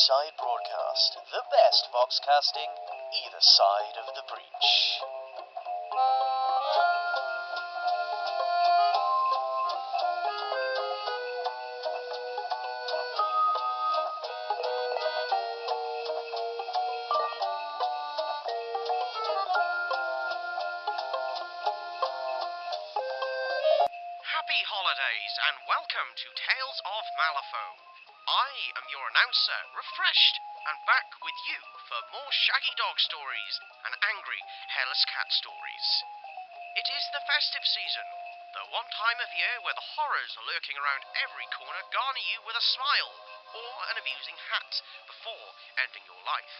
Beachside Broadcast, the best foxcasting either side of the breach. Happy holidays and welcome to Tales of Malifaux. I am your announcer, refreshed, and back with you for more shaggy dog stories and angry, hairless cat stories. It is the festive season, the one time of year where the horrors lurking around every corner garner you with a smile or an amusing hat before ending your life.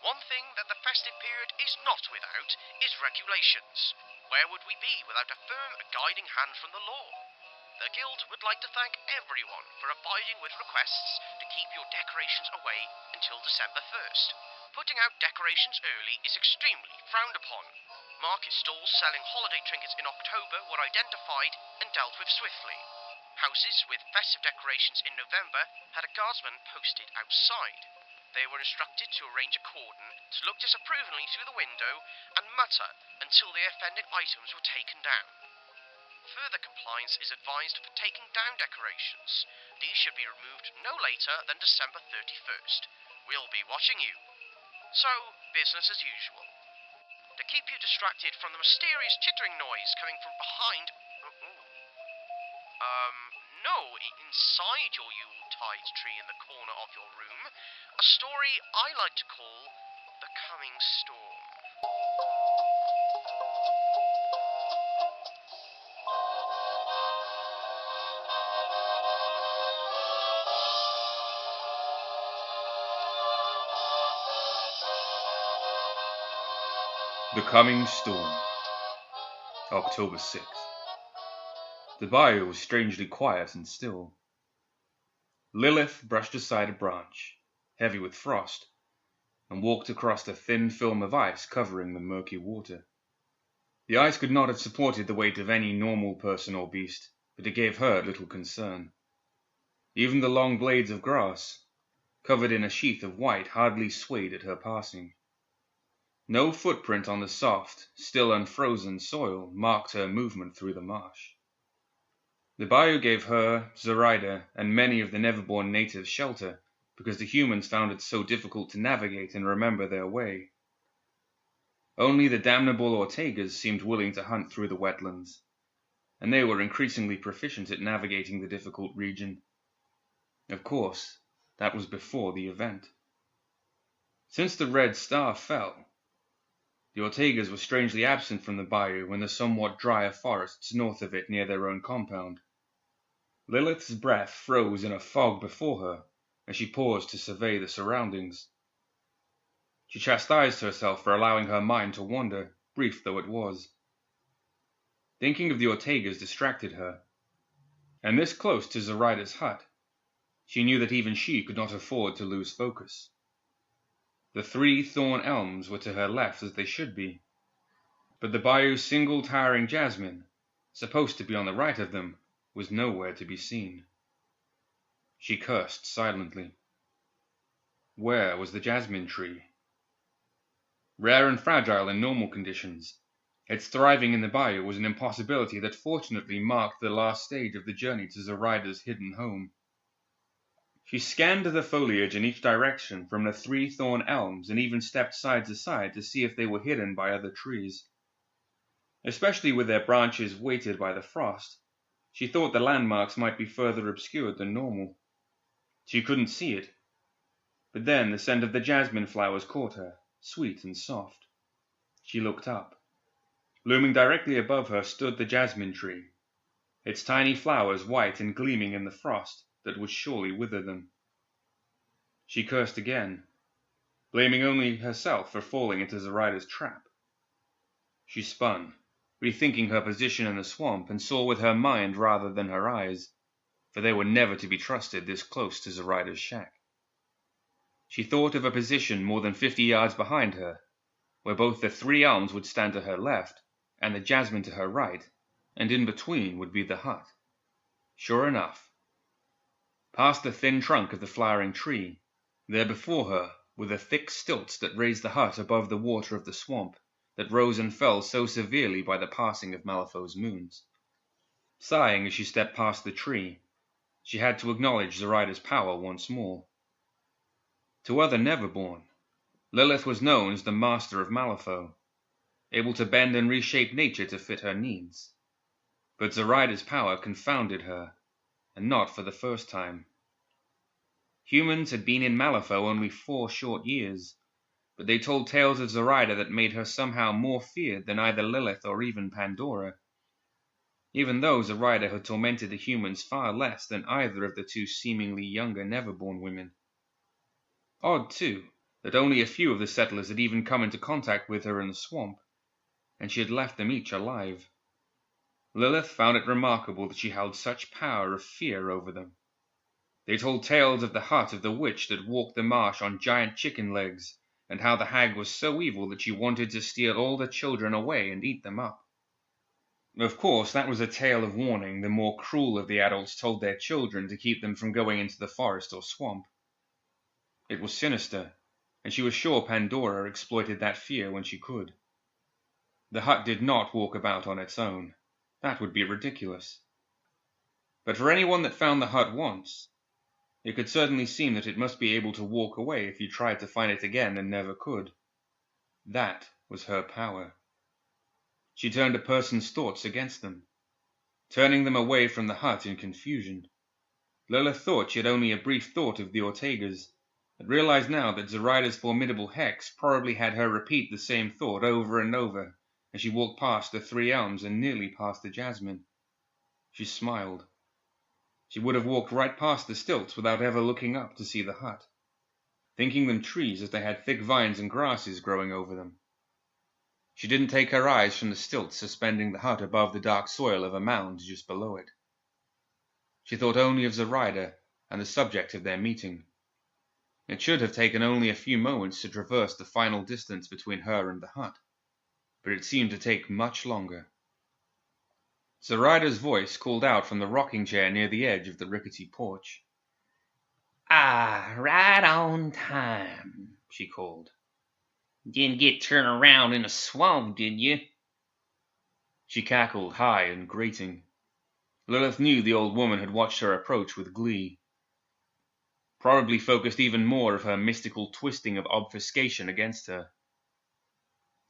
One thing that the festive period is not without is regulations. Where would we be without a firm guiding hand from the law? The Guild would like to thank everyone for abiding with requests to keep your decorations away until December 1st. Putting out decorations early is extremely frowned upon. Market stalls selling holiday trinkets in October were identified and dealt with swiftly. Houses with festive decorations in November had a guardsman posted outside. They were instructed to arrange a cordon to look disapprovingly through the window and mutter until the offending items were taken down. Further compliance is advised for taking down decorations. These should be removed no later than December 31st. We'll be watching you. So, business as usual. To keep you distracted from the mysterious chittering noise coming from behind... inside your Yuletide tree in the corner of your room, a story I like to call The Coming Storm. The Coming Storm, October 6th. The bayou was strangely quiet and still. Lilith brushed aside a branch, heavy with frost, and walked across the thin film of ice covering the murky water. The ice could not have supported the weight of any normal person or beast, but it gave her little concern. Even the long blades of grass, covered in a sheath of white, hardly swayed at her passing. No footprint on the soft, still unfrozen soil marked her movement through the marsh. The bayou gave her, Zoraida, and many of the Neverborn natives shelter because the humans found it so difficult to navigate and remember their way. Only the damnable Ortegas seemed willing to hunt through the wetlands, and they were increasingly proficient at navigating the difficult region. Of course, that was before the event. Since the Red Star fell, the Ortegas were strangely absent from the bayou and the somewhat drier forests north of it near their own compound. Lilith's breath froze in a fog before her as she paused to survey the surroundings. She chastised herself for allowing her mind to wander, brief though it was. Thinking of the Ortegas distracted her, and this close to Zoraida's hut, she knew that even she could not afford to lose focus. The 3 thorn elms were to her left as they should be, but the bayou's single towering jasmine, supposed to be on the right of them, was nowhere to be seen. She cursed silently. Where was the jasmine tree? Rare and fragile in normal conditions, its thriving in the bayou was an impossibility that fortunately marked the last stage of the journey to Zoraida's hidden home. She scanned the foliage in each direction from the 3 thorn elms and even stepped side to side to see if they were hidden by other trees. Especially with their branches weighted by the frost, she thought the landmarks might be further obscured than normal. She couldn't see it, but then the scent of the jasmine flowers caught her, sweet and soft. She looked up. Looming directly above her stood the jasmine tree, its tiny flowers white and gleaming in the frost that would surely wither them. She cursed again, blaming only herself for falling into Zoraida's trap. She spun, rethinking her position in the swamp, and saw with her mind rather than her eyes, for they were never to be trusted this close to Zoraida's shack. She thought of a position more than 50 yards behind her, where both the 3 elms would stand to her left and the jasmine to her right, and in between would be the hut. Sure enough, past the thin trunk of the flowering tree, There before her were the thick stilts that raised the hut above the water of the swamp, that rose and fell so severely by the passing of Malifaux's moons. Sighing as she stepped past the tree, she had to acknowledge Zoraida's power once more. To other Neverborn, Lilith was known as the Master of Malifaux, able to bend and reshape nature to fit her needs. But Zoraida's power confounded her, and not for the first time. Humans had been in Malifaux only 4 short years, but they told tales of Zoraida that made her somehow more feared than either Lilith or even Pandora, even though Zoraida had tormented the humans far less than either of the 2 seemingly younger Neverborn women. Odd, too, that only a few of the settlers had even come into contact with her in the swamp, and she had left them each alive. Lilith found it remarkable that she held such power of fear over them. They told tales of the hut of the witch that walked the marsh on giant chicken legs, and how the hag was so evil that she wanted to steal all the children away and eat them up. Of course, that was a tale of warning the more cruel of the adults told their children to keep them from going into the forest or swamp. It was sinister, and she was sure Pandora exploited that fear when she could. The hut did not walk about on its own. That would be ridiculous. But for anyone that found the hut once, it could certainly seem that it must be able to walk away if you tried to find it again and never could. That was her power. She turned a person's thoughts against them, turning them away from the hut in confusion. Lilith thought she had only a brief thought of the Ortegas, but realized now that Zoraida's formidable hex probably had her repeat the same thought over and over as she walked past the 3 elms and nearly past the jasmine. She smiled. She would have walked right past the stilts without ever looking up to see the hut, thinking them trees as they had thick vines and grasses growing over them. She didn't take her eyes from the stilts suspending the hut above the dark soil of a mound just below it. She thought only of Zoraida and the subject of their meeting. It should have taken only a few moments to traverse the final distance between her and the hut, but it seemed to take much longer. Zoraida's voice called out from the rocking chair near the edge of the rickety porch. "Ah, right on time," she called. "Didn't get turned around in a swamp, did you?" She cackled high and grating. Lilith knew the old woman had watched her approach with glee. Probably focused even more of her mystical twisting of obfuscation against her.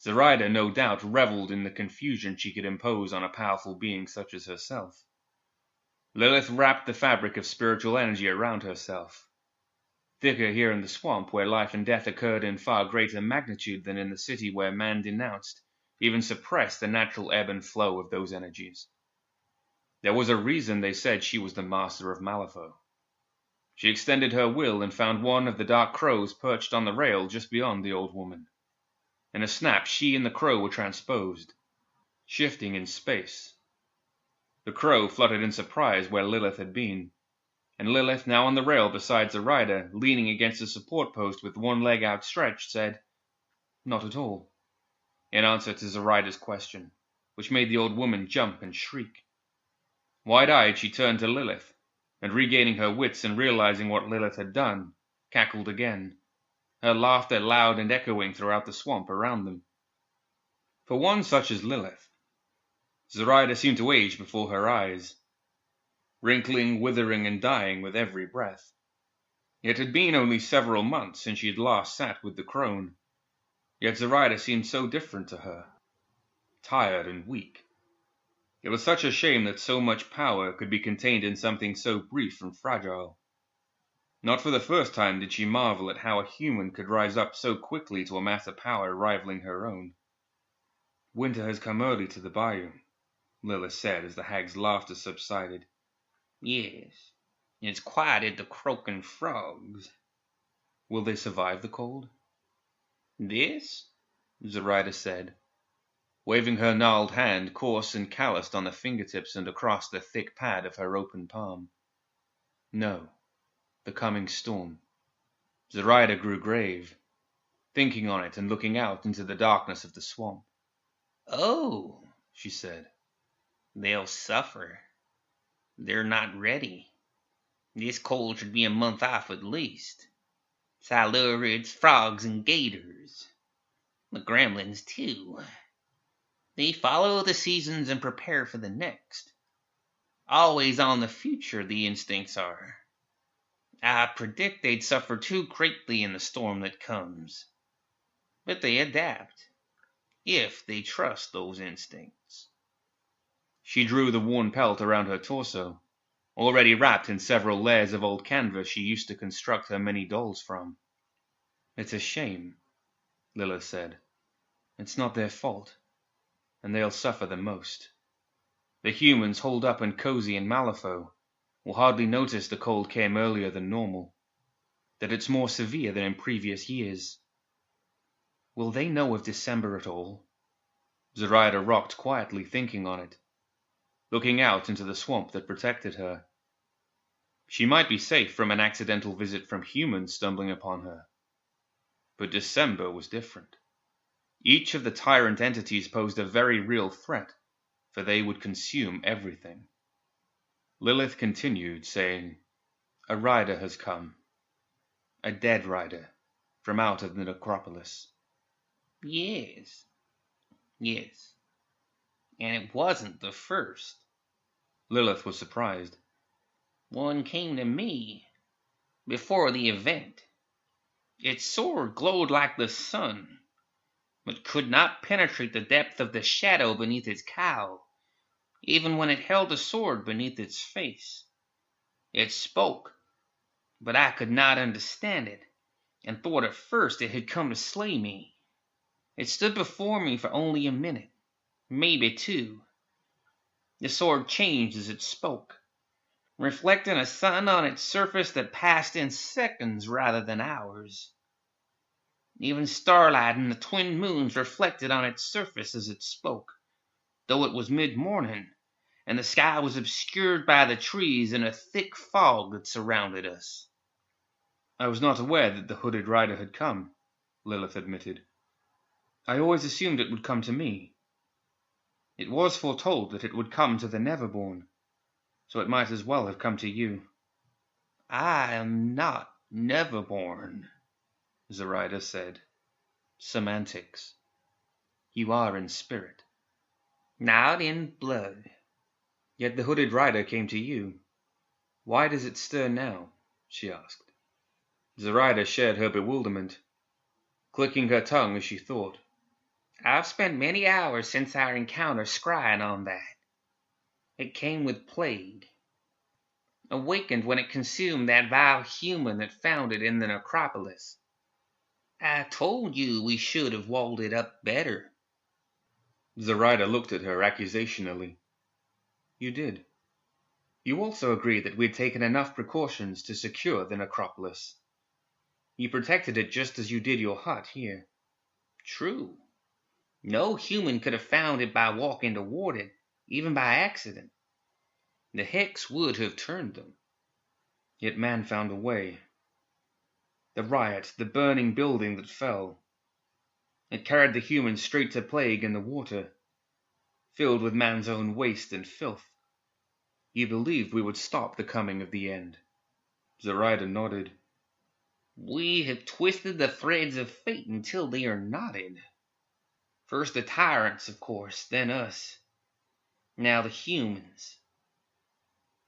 Zoraida no doubt reveled in the confusion she could impose on a powerful being such as herself. Lilith wrapped the fabric of spiritual energy around herself. Thicker here in the swamp, where life and death occurred in far greater magnitude than in the city where man denounced, even suppressed the natural ebb and flow of those energies. There was a reason they said she was the master of Malifaux. She extended her will and found one of the dark crows perched on the rail just beyond the old woman. In a snap, she and the crow were transposed, shifting in space. The crow fluttered in surprise where Lilith had been, and Lilith, now on the rail beside Zoraida, leaning against a support post with one leg outstretched, said, "Not at all," in answer to Zoraida's question, which made the old woman jump and shriek. Wide-eyed, she turned to Lilith, and regaining her wits and realizing what Lilith had done, cackled again, her laughter loud and echoing throughout the swamp around them. For one such as Lilith, Zoraida seemed to age before her eyes, wrinkling, withering, and dying with every breath. It had been only several months since she had last sat with the crone, yet Zoraida seemed so different to her, tired and weak. It was such a shame that so much power could be contained in something so brief and fragile. Not for the first time did she marvel at how a human could rise up so quickly to amass a power rivaling her own. "Winter has come early to the bayou," Lilith said as the hag's laughter subsided. "Yes, it's quieted the croaking frogs." "Will they survive the cold?" "This?" Zoraida said, waving her gnarled hand, coarse and calloused on the fingertips and across the thick pad of her open palm. "No, the coming storm." Zoraida grew grave, thinking on it and looking out into the darkness of the swamp. "Oh," she said, "they'll suffer. They're not ready. This cold should be a month off at least. Silurids, frogs, and gators. The gremlins, too. They follow the seasons and prepare for the next. Always on the future, the instincts are. I predict they'd suffer too greatly in the storm that comes. But they adapt, if they trust those instincts. She drew the worn pelt around her torso, already wrapped in several layers of old canvas she used to construct her many dolls from. It's a shame, Lilith said. It's not their fault, and they'll suffer the most. The humans holed up and cozy in Malifaux will hardly notice the cold came earlier than normal, that it's more severe than in previous years. Will they know of December at all? Zoraida rocked quietly, thinking on it, looking out into the swamp that protected her. She might be safe from an accidental visit from humans stumbling upon her. But December was different. Each of the tyrant entities posed a very real threat, for they would consume everything. Lilith continued, saying, "A rider has come. A dead rider, from out of the necropolis." Yes. And it wasn't the first. Lilith was surprised. One came to me before the event. Its sword glowed like the sun, but could not penetrate the depth of the shadow beneath its cowl, even when it held the sword beneath its face. It spoke, but I could not understand it, and thought at first it had come to slay me. It stood before me for only a minute, maybe two. The sword changed as it spoke, reflecting a sun on its surface that passed in seconds rather than hours. Even starlight and the twin moons reflected on its surface as it spoke, though it was mid-morning, and the sky was obscured by the trees and a thick fog that surrounded us. "I was not aware that the hooded rider had come," Lilith admitted. "I always assumed it would come to me. It was foretold that it would come to the Neverborn, so it might as well have come to you." "I am not Neverborn," Zoraida said. "Semantics. You are in spirit." "Not in blood." "Yet the hooded rider came to you. Why does it stir now?" she asked. Zoraida shared her bewilderment, clicking her tongue as she thought. "I've spent many hours since our encounter scrying on that. It came with plague. Awakened when it consumed that vile human that found it in the necropolis. I told you we should have walled it up better." Zoraida looked at her accusationally. "You did. You also agreed that we'd taken enough precautions to secure the necropolis. You protected it just as you did your hut here." "True. No human could have found it by walking toward it, even by accident. The hex would have turned them." "Yet man found a way. The riot, the burning building that fell. It carried the humans straight to plague in the water, filled with man's own waste and filth. You believed we would stop the coming of the end." Zoraida nodded. "We have twisted the threads of fate until they are knotted. First the tyrants, of course, then us. Now the humans.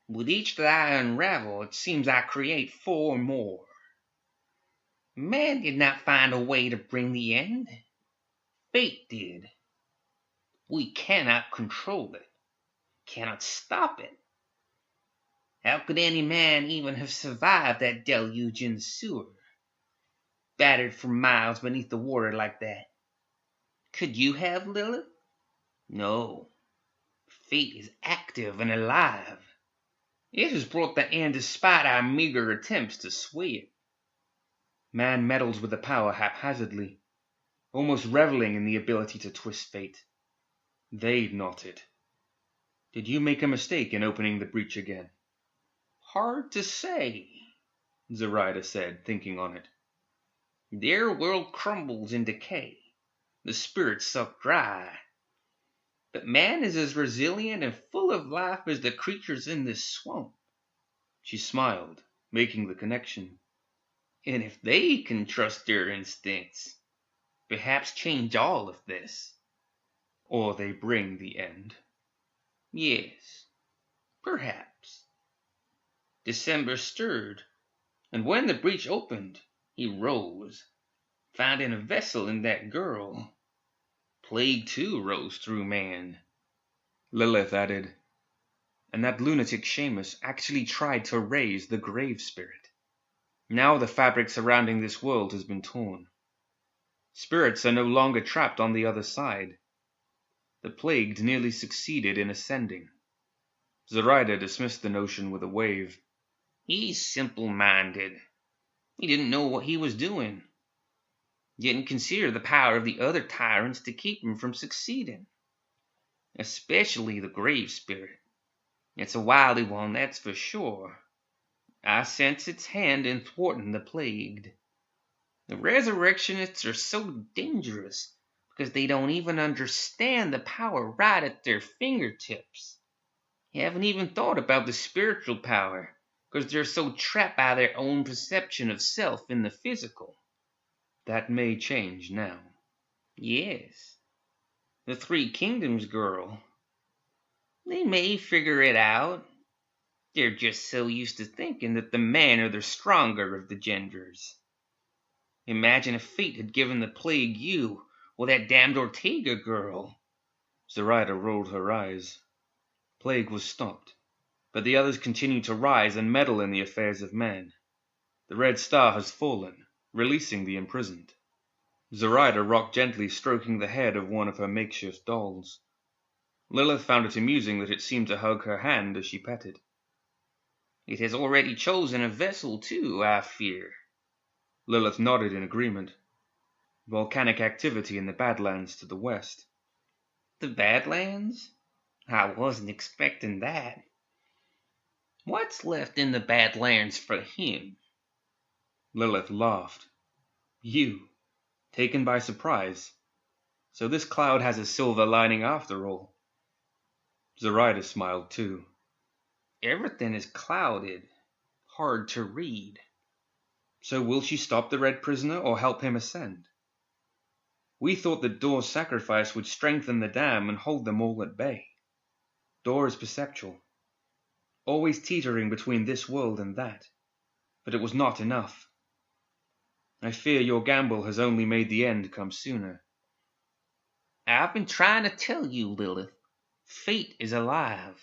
With each that I unravel, it seems I create 4 more. Man did not find a way to bring the end. Fate did. We cannot control it, cannot stop it. How could any man even have survived that deluge in the sewer, battered for miles beneath the water like that? Could you have, Lilith? No. Fate is active and alive. It has brought the end despite our meager attempts to sway it." "Man meddles with the power haphazardly, almost reveling in the ability to twist fate. They'd not it. Did you make a mistake in opening the breach again?" "Hard to say," Zoraida said, thinking on it. "Their world crumbles in decay. The spirits suck dry. But man is as resilient and full of life as the creatures in this swamp." She smiled, making the connection. And if they can trust their instincts, perhaps change all of this. Or they bring the end. Yes, perhaps. December stirred, and when the breach opened, he rose, finding a vessel in that girl. Plague too rose through man. Lilith added, and that lunatic Seamus actually tried to raise the grave spirit. Now the fabric surrounding this world has been torn. Spirits are no longer trapped on the other side. The plagued nearly succeeded in ascending. Zoraida dismissed the notion with a wave. He's simple-minded. He didn't know what he was doing. Didn't consider the power of the other tyrants to keep him from succeeding. Especially the grave spirit. It's a wily one, that's for sure. I sense its hand in thwarting the plagued. The resurrectionists are so dangerous because they don't even understand the power right at their fingertips. They haven't even thought about the spiritual power because they're so trapped by their own perception of self in the physical. That may change now. Yes. The Three Kingdoms girl. They may figure it out. They're just so used to thinking that the men are the stronger of the genders. Imagine if fate had given the plague you or that damned Ortega girl. Zoraida rolled her eyes. Plague was stopped, but the others continued to rise and meddle in the affairs of men. The red star has fallen, releasing the imprisoned. Zoraida rocked gently, stroking the head of one of her makeshift dolls. Lilith found it amusing that it seemed to hug her hand as she petted. It has already chosen a vessel too, I fear. Lilith nodded in agreement. Volcanic activity in the Badlands to the west. The Badlands? I wasn't expecting that. What's left in the Badlands for him? Lilith laughed. You, taken by surprise. So this cloud has a silver lining after all. Zoraida smiled too. Everything is clouded, hard to read. So will she stop the Red Prisoner or help him ascend? We thought that Dor's sacrifice would strengthen the dam and hold them all at bay. Dor is perceptual, always teetering between this world and that, but it was not enough. I fear your gamble has only made the end come sooner. I've been trying to tell you, Lilith. Fate is alive.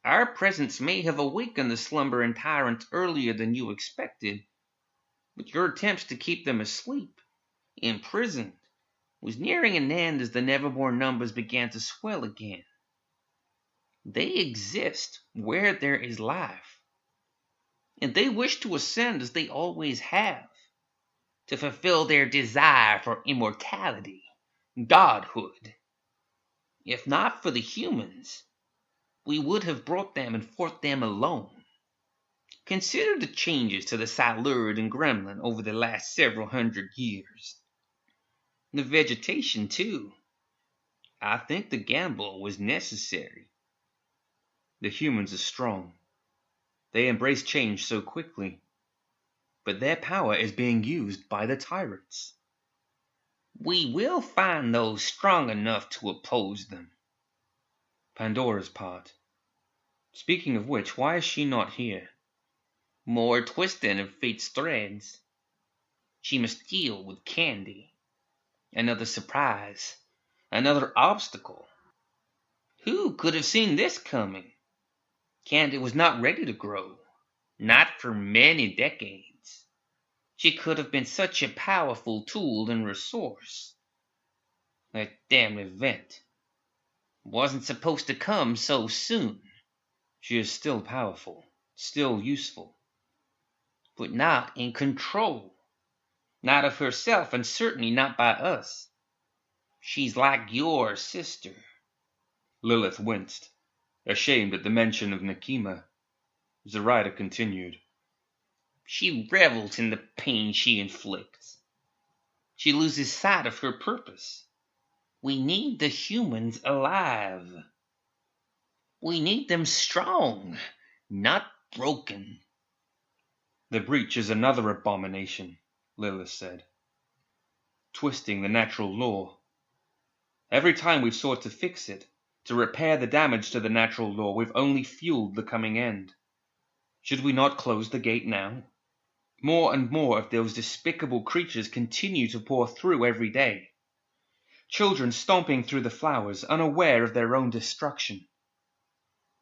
Our presence may have awakened the slumbering tyrants earlier than you expected, but your attempts to keep them asleep, imprisoned, was nearing an end as the Neverborn numbers began to swell again. They exist where there is life, and they wish to ascend as they always have, to fulfill their desire for immortality, godhood. If not for the humans, we would have brought them and fought them alone. Consider the changes to the Silurd and Gremlin over the last several hundred years. The vegetation, too. I think the gamble was necessary. The humans are strong. They embrace change so quickly. But their power is being used by the tyrants. We will find those strong enough to oppose them. Pandora's part. Speaking of which, why is she not here? More twisting of fate's threads. She must deal with Candy. Another surprise. Another obstacle. Who could have seen this coming? Candy was not ready to grow. Not for many decades. She could have been such a powerful tool and resource. That damn event wasn't supposed to come so soon. She is still powerful, still useful. But not in control. Not of herself, and certainly not by us. She's like your sister. Lilith winced, ashamed at the mention of Nekima. Zoraida continued. She revels in the pain she inflicts. She loses sight of her purpose. We need the humans alive. We need them strong, not broken. The breach is another abomination, Lilith said. Twisting the natural law. Every time we've sought to fix it, to repair the damage to the natural law, we've only fueled the coming end. Should we not close the gate now? More and more of those despicable creatures continue to pour through every day. Children stomping through the flowers, unaware of their own destruction.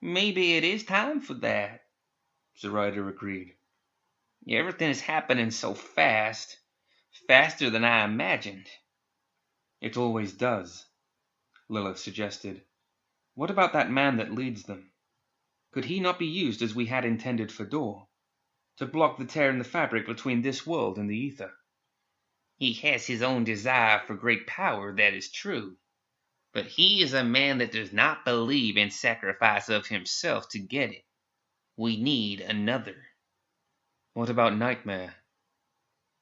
Maybe it is time for that, Zoraida agreed. Everything is happening so fast. Faster than I imagined. It always does, Lilith suggested. What about that man that leads them? Could he not be used as we had intended for Dor? To block the tear in the fabric between this world and the ether? He has his own desire for great power, that is true. But he is a man that does not believe in sacrifice of himself to get it. We need another. What about Nightmare?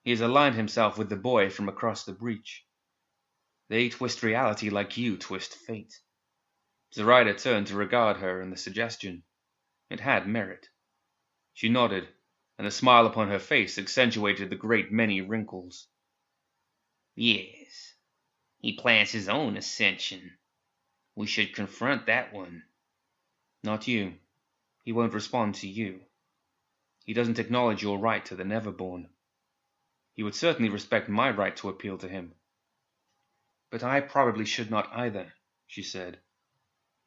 He has aligned himself with the boy from across the breach. They twist reality like you twist fate. Zoraida turned to regard her and the suggestion. It had merit. She nodded, and the smile upon her face accentuated the great many wrinkles. Yes, he plans his own ascension. We should confront that one. Not you. He won't respond to you. He doesn't acknowledge your right to the Neverborn. He would certainly respect my right to appeal to him. But I probably should not either, she said.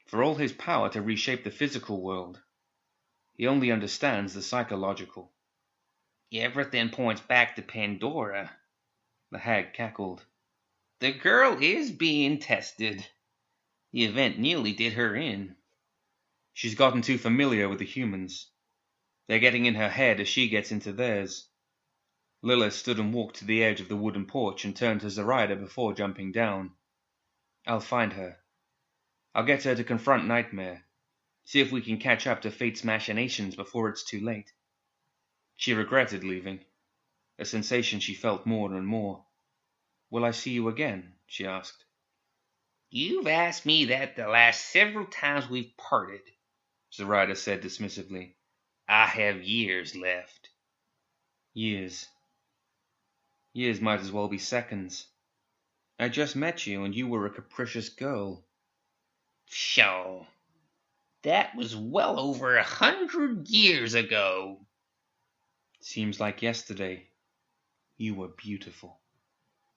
For all his power to reshape the physical world, he only understands the psychological. Everything points back to Pandora, the hag cackled. The girl is being tested. The event nearly did her in. She's gotten too familiar with the humans. They're getting in her head as she gets into theirs. Lilith stood and walked to the edge of the wooden porch and turned to Zoraida before jumping down. I'll find her. I'll get her to confront Nightmare. See if we can catch up to Fate's machinations before it's too late. She regretted leaving, a sensation she felt more and more. Will I see you again? She asked. You've asked me that the last several times we've parted, Zoraida said dismissively. I have years left. Years. Years might as well be seconds. I just met you and you were a capricious girl. Pshaw. That was well over 100 years ago. Seems like yesterday. You were beautiful.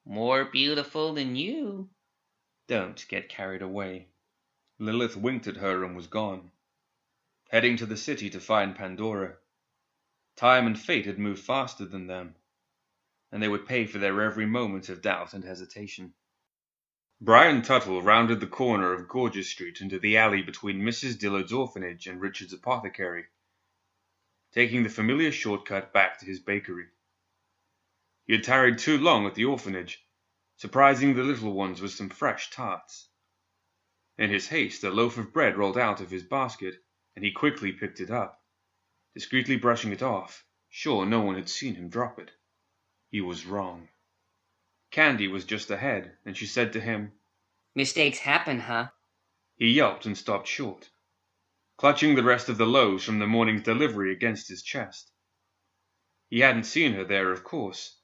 More beautiful than you. Don't get carried away. Lilith winked at her and was gone, heading to the city to find Pandora. Time and fate had moved faster than them, and they would pay for their every moment of doubt and hesitation. Brian Tuttle rounded the corner of Gorgeous Street into the alley between Mrs. Dillard's orphanage and Richard's apothecary, taking the familiar shortcut back to his bakery. He had tarried too long at the orphanage, surprising the little ones with some fresh tarts. In his haste, a loaf of bread rolled out of his basket, and he quickly picked it up, discreetly brushing it off, sure no one had seen him drop it. He was wrong. Candy was just ahead, and she said to him, Mistakes happen, huh? He yelped and stopped short, clutching the rest of the loaves from the morning's delivery against his chest. He hadn't seen her there, of course,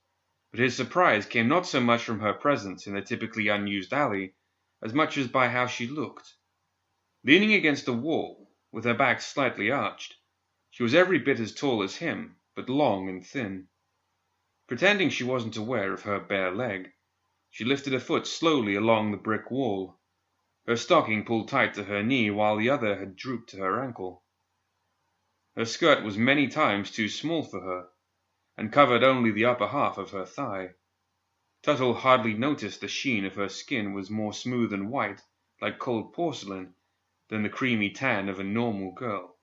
but his surprise came not so much from her presence in the typically unused alley, as much as by how she looked. Leaning against the wall, with her back slightly arched, she was every bit as tall as him, but long and thin. Pretending she wasn't aware of her bare leg, she lifted a foot slowly along the brick wall, her stocking pulled tight to her knee while the other had drooped to her ankle. Her skirt was many times too small for her, and covered only the upper half of her thigh. Tuttle hardly noticed the sheen of her skin was more smooth and white, like cold porcelain, than the creamy tan of a normal girl.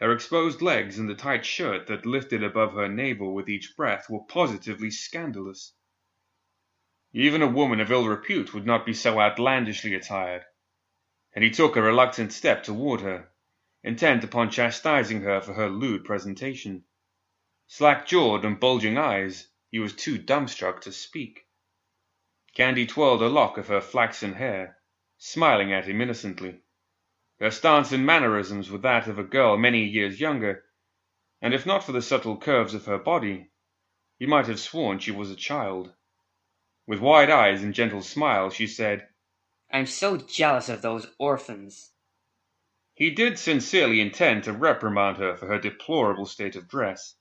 Her exposed legs and the tight shirt that lifted above her navel with each breath were positively scandalous. Even a woman of ill repute would not be so outlandishly attired, and he took a reluctant step toward her, intent upon chastising her for her lewd presentation. Slack-jawed and bulging eyes, he was too dumbstruck to speak. Candy twirled a lock of her flaxen hair, smiling at him innocently. Her stance and mannerisms were that of a girl many years younger, and if not for the subtle curves of her body, he might have sworn she was a child. With wide eyes and gentle smile, she said, I'm so jealous of those orphans. He did sincerely intend to reprimand her for her deplorable state of dress.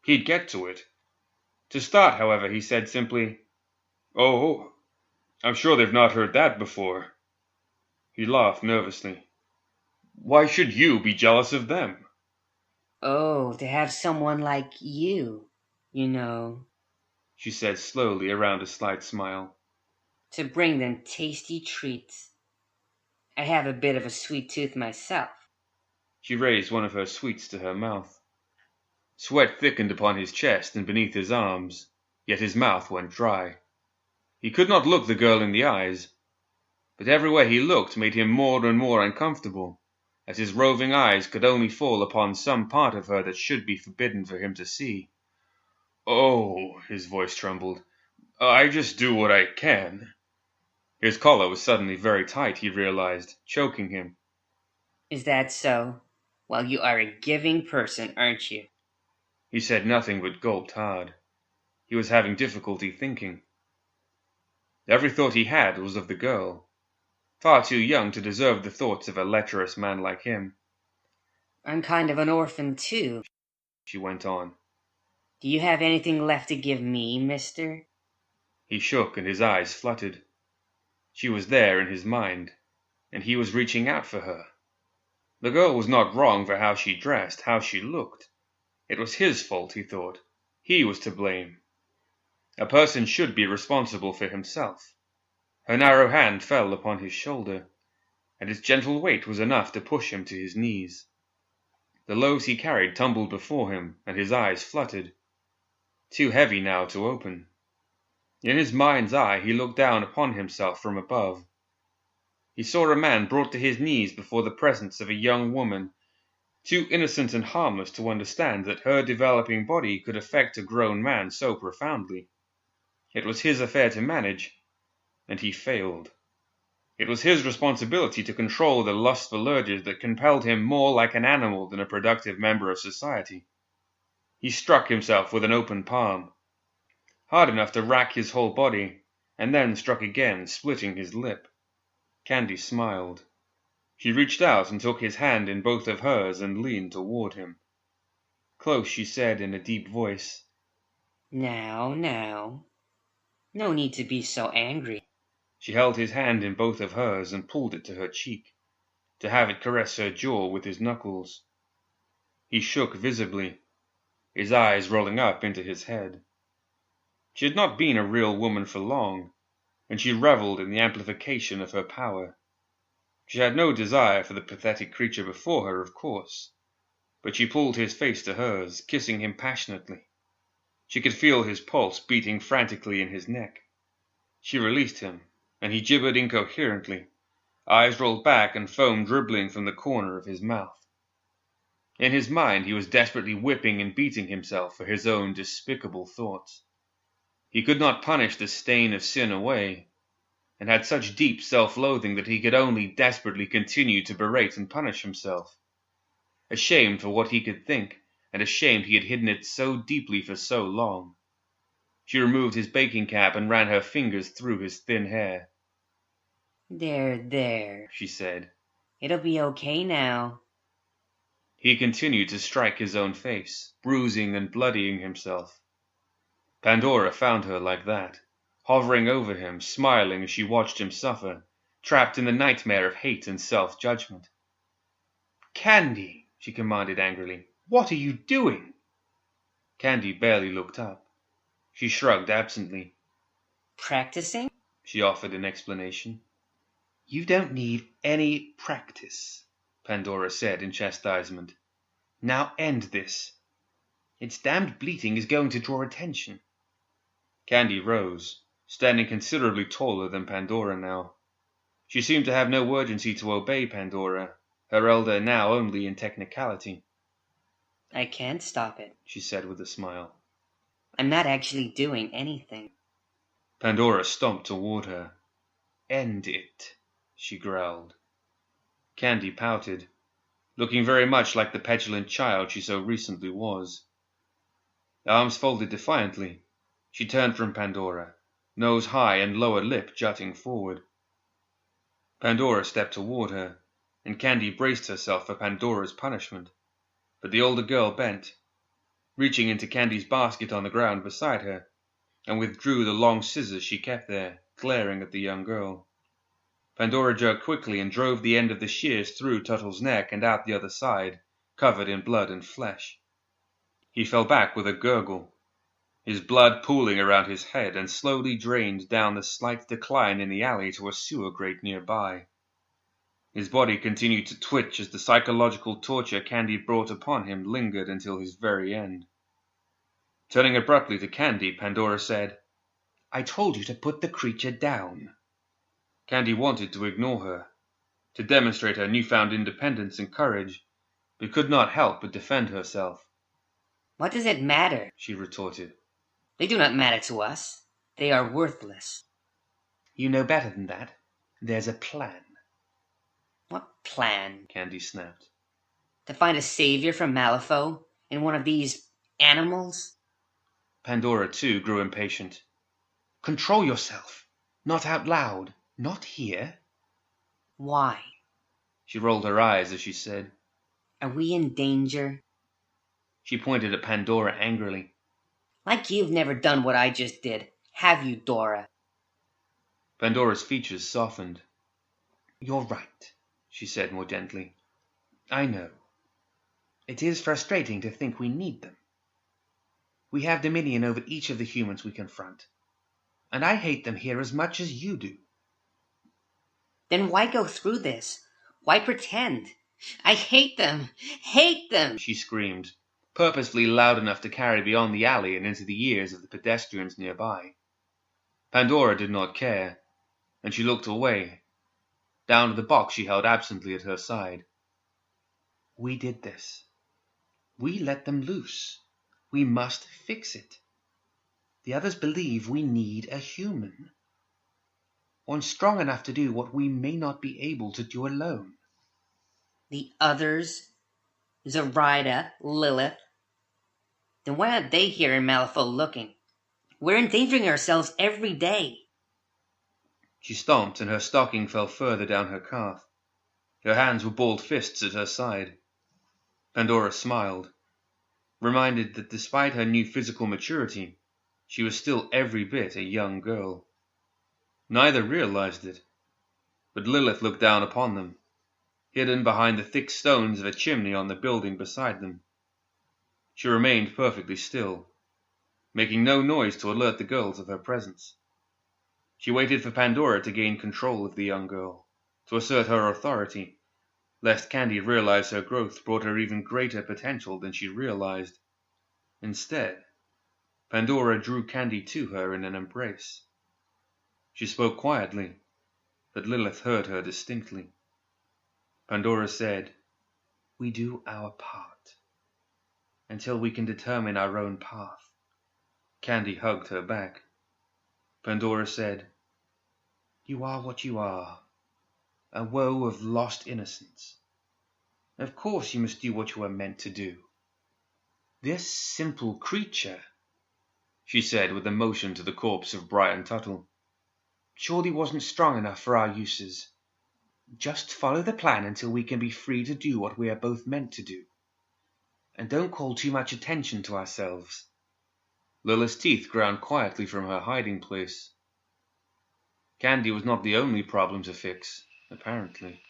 He'd get to it. To start, however, he said simply, Oh, I'm sure they've not heard that before. He laughed nervously. Why should you be jealous of them? Oh, to have someone like you know, She said slowly around a slight smile. to bring them tasty treats. I have a bit of a sweet tooth myself. She raised one of her sweets to her mouth. Sweat thickened upon his chest and beneath his arms, yet his mouth went dry. He could not look the girl in the eyes, but everywhere he looked made him more and more uncomfortable, as his roving eyes could only fall upon some part of her that should be forbidden for him to see. Oh, his voice trembled. I just do what I can. His collar was suddenly very tight, he realized, choking him. Is that so? Well, you are a giving person, aren't you? He said nothing but gulped hard. He was having difficulty thinking. Every thought he had was of the girl, far too young to deserve the thoughts of a lecherous man like him. I'm kind of an orphan, too. She went on. Do you have anything left to give me, mister? He shook and his eyes fluttered. She was there in his mind, and he was reaching out for her. The girl was not wrong for how she dressed, how she looked. It was his fault, he thought. He was to blame. A person should be responsible for himself. Her narrow hand fell upon his shoulder, and its gentle weight was enough to push him to his knees. The loaves he carried tumbled before him, and his eyes fluttered. Too heavy now to open. In his mind's eye he looked down upon himself from above. He saw a man brought to his knees before the presence of a young woman, too innocent and harmless to understand that her developing body could affect a grown man so profoundly. It was his affair to manage, and he failed. It was his responsibility to control the lustful urges that compelled him more like an animal than a productive member of society. He struck himself with an open palm, hard enough to rack his whole body, and then struck again, splitting his lip. Candy smiled. She reached out and took his hand in both of hers and leaned toward him. Close, she said in a deep voice, Now. No need to be so angry. She held his hand in both of hers and pulled it to her cheek, to have it caress her jaw with his knuckles. He shook visibly, his eyes rolling up into his head. She had not been a real woman for long, and she revelled in the amplification of her power. She had no desire for the pathetic creature before her, of course, but she pulled his face to hers, kissing him passionately. She could feel his pulse beating frantically in his neck. She released him, and he gibbered incoherently, eyes rolled back and foam dribbling from the corner of his mouth. In his mind he was desperately whipping and beating himself for his own despicable thoughts. He could not punish the stain of sin away, and had such deep self-loathing that he could only desperately continue to berate and punish himself. Ashamed for what he could think, and ashamed he had hidden it so deeply for so long. She removed his baking cap and ran her fingers through his thin hair. There, She said. It'll be okay now. He continued to strike his own face, bruising and bloodying himself. Pandora found her like that, hovering over him, smiling as she watched him suffer, trapped in the nightmare of hate and self-judgment. Candy, she commanded angrily, what are you doing? Candy barely looked up. She shrugged absently. Practicing? She offered an explanation. You don't need any practice, Pandora said in chastisement. Now end this. Its damned bleating is going to draw attention. Candy rose, standing considerably taller than Pandora now. She seemed to have no urgency to obey Pandora, her elder now only in technicality. I can't stop it, she said with a smile. I'm not actually doing anything. Pandora stomped toward her. End it, she growled. Candy pouted. looking very much like the petulant child she so recently was. Arms folded defiantly, she turned from Pandora, nose high and lower lip jutting forward. Pandora stepped toward her, and Candy braced herself for Pandora's punishment, but the older girl bent, reaching into Candy's basket on the ground beside her, and withdrew the long scissors she kept there, glaring at the young girl. Pandora jerked quickly and drove the end of the shears through Tuttle's neck and out the other side, covered in blood and flesh. He fell back with a gurgle, his blood pooling around his head, and slowly drained down the slight decline in the alley to a sewer grate nearby. His body continued to twitch as the psychological torture Candy brought upon him lingered until his very end. Turning abruptly to Candy, Pandora said, "I told you to put the creature down." Candy wanted to ignore her, to demonstrate her newfound independence and courage, but could not help but defend herself. "What does it matter?" she retorted. "They do not matter to us. They are worthless." "You know better than that. There's a plan." "What plan?" Candy snapped. "To find a savior from Malifaux in one of these animals?" Pandora, too, grew impatient. "Control yourself. Not out loud. Not here." "Why? She rolled her eyes as she said. Are we in danger?" She pointed at Pandora angrily. "Like you've never done what I just did, have you, Dora?" Pandora's features softened. "You're right," she said more gently. "I know. It is frustrating to think we need them. We have dominion over each of the humans we confront, and I hate them here as much as you do." "Then why go through this? Why pretend? I hate them! Hate them!" she screamed, purposefully loud enough to carry beyond the alley and into the ears of the pedestrians nearby. Pandora did not care, and she looked away, down at the box she held absently at her side. "We did this. We let them loose. We must fix it. The others believe we need a human. One strong enough to do what we may not be able to do alone." "The others? Zoraida, Lilith? Then why aren't they here in Malifaux looking? We're endangering ourselves every day." She stomped, and her stocking fell further down her calf. Her hands were balled fists at her side. Pandora smiled, reminded that despite her new physical maturity, she was still every bit a young girl. Neither realized it, but Lilith looked down upon them, hidden behind the thick stones of a chimney on the building beside them. She remained perfectly still, making no noise to alert the girls of her presence. She waited for Pandora to gain control of the young girl, to assert her authority, lest Candy realize her growth brought her even greater potential than she realized. Instead, Pandora drew Candy to her in an embrace. She spoke quietly, but Lilith heard her distinctly. Pandora said, "We do our part. Until we can determine our own path." Candy hugged her back. Pandora said, "You are what you are. A woe of lost innocence. Of course you must do what you are meant to do. This simple creature," she said with a motion to the corpse of Brian Tuttle, "surely wasn't strong enough for our uses. Just follow the plan until we can be free to do what we are both meant to do. And don't call too much attention to ourselves." Lilith's teeth ground quietly from her hiding place. Candy was not the only problem to fix, apparently.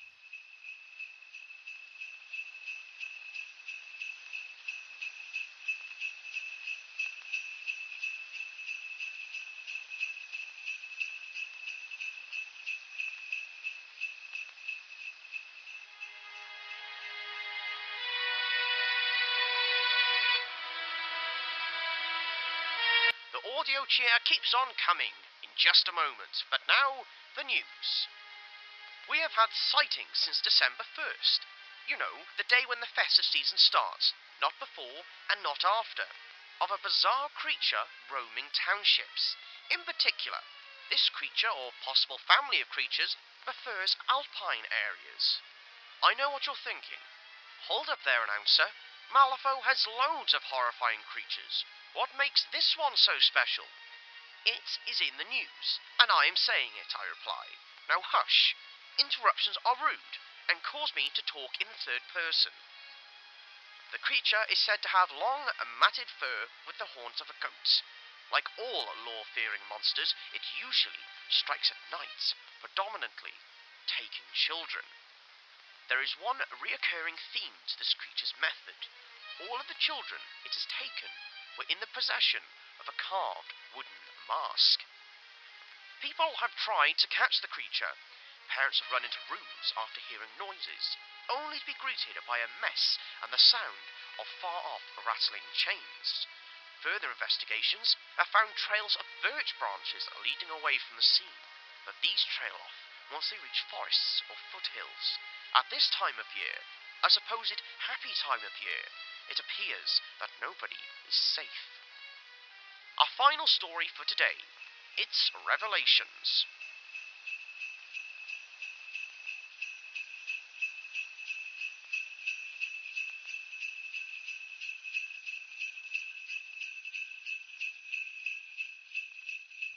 The audio cheer keeps on coming in just a moment, but now, the news. We have had sightings since December 1st. You know, the day when the festive season starts, not before and not after, of a bizarre creature roaming townships. In particular, this creature, or possible family of creatures, prefers alpine areas. I know what you're thinking. Hold up there, announcer. Malifaux has loads of horrifying creatures. What makes this one so special? It is in the news, and I am saying it, I reply. Now hush. Interruptions are rude, and cause me to talk in the third person. The creature is said to have long, matted fur with the horns of a goat. Like all law-fearing monsters, it usually strikes at night, predominantly taking children. There is one reoccurring theme to this creature's method. All of the children it has taken were in the possession of a carved wooden mask. People have tried to catch the creature. Parents have run into rooms after hearing noises, only to be greeted by a mess and the sound of far-off rattling chains. Further investigations have found trails of birch branches leading away from the scene, but these trail off once they reach forests or foothills. At this time of year, a supposed happy time of year, it appears that nobody is safe. Our final story for today, it's Revelations.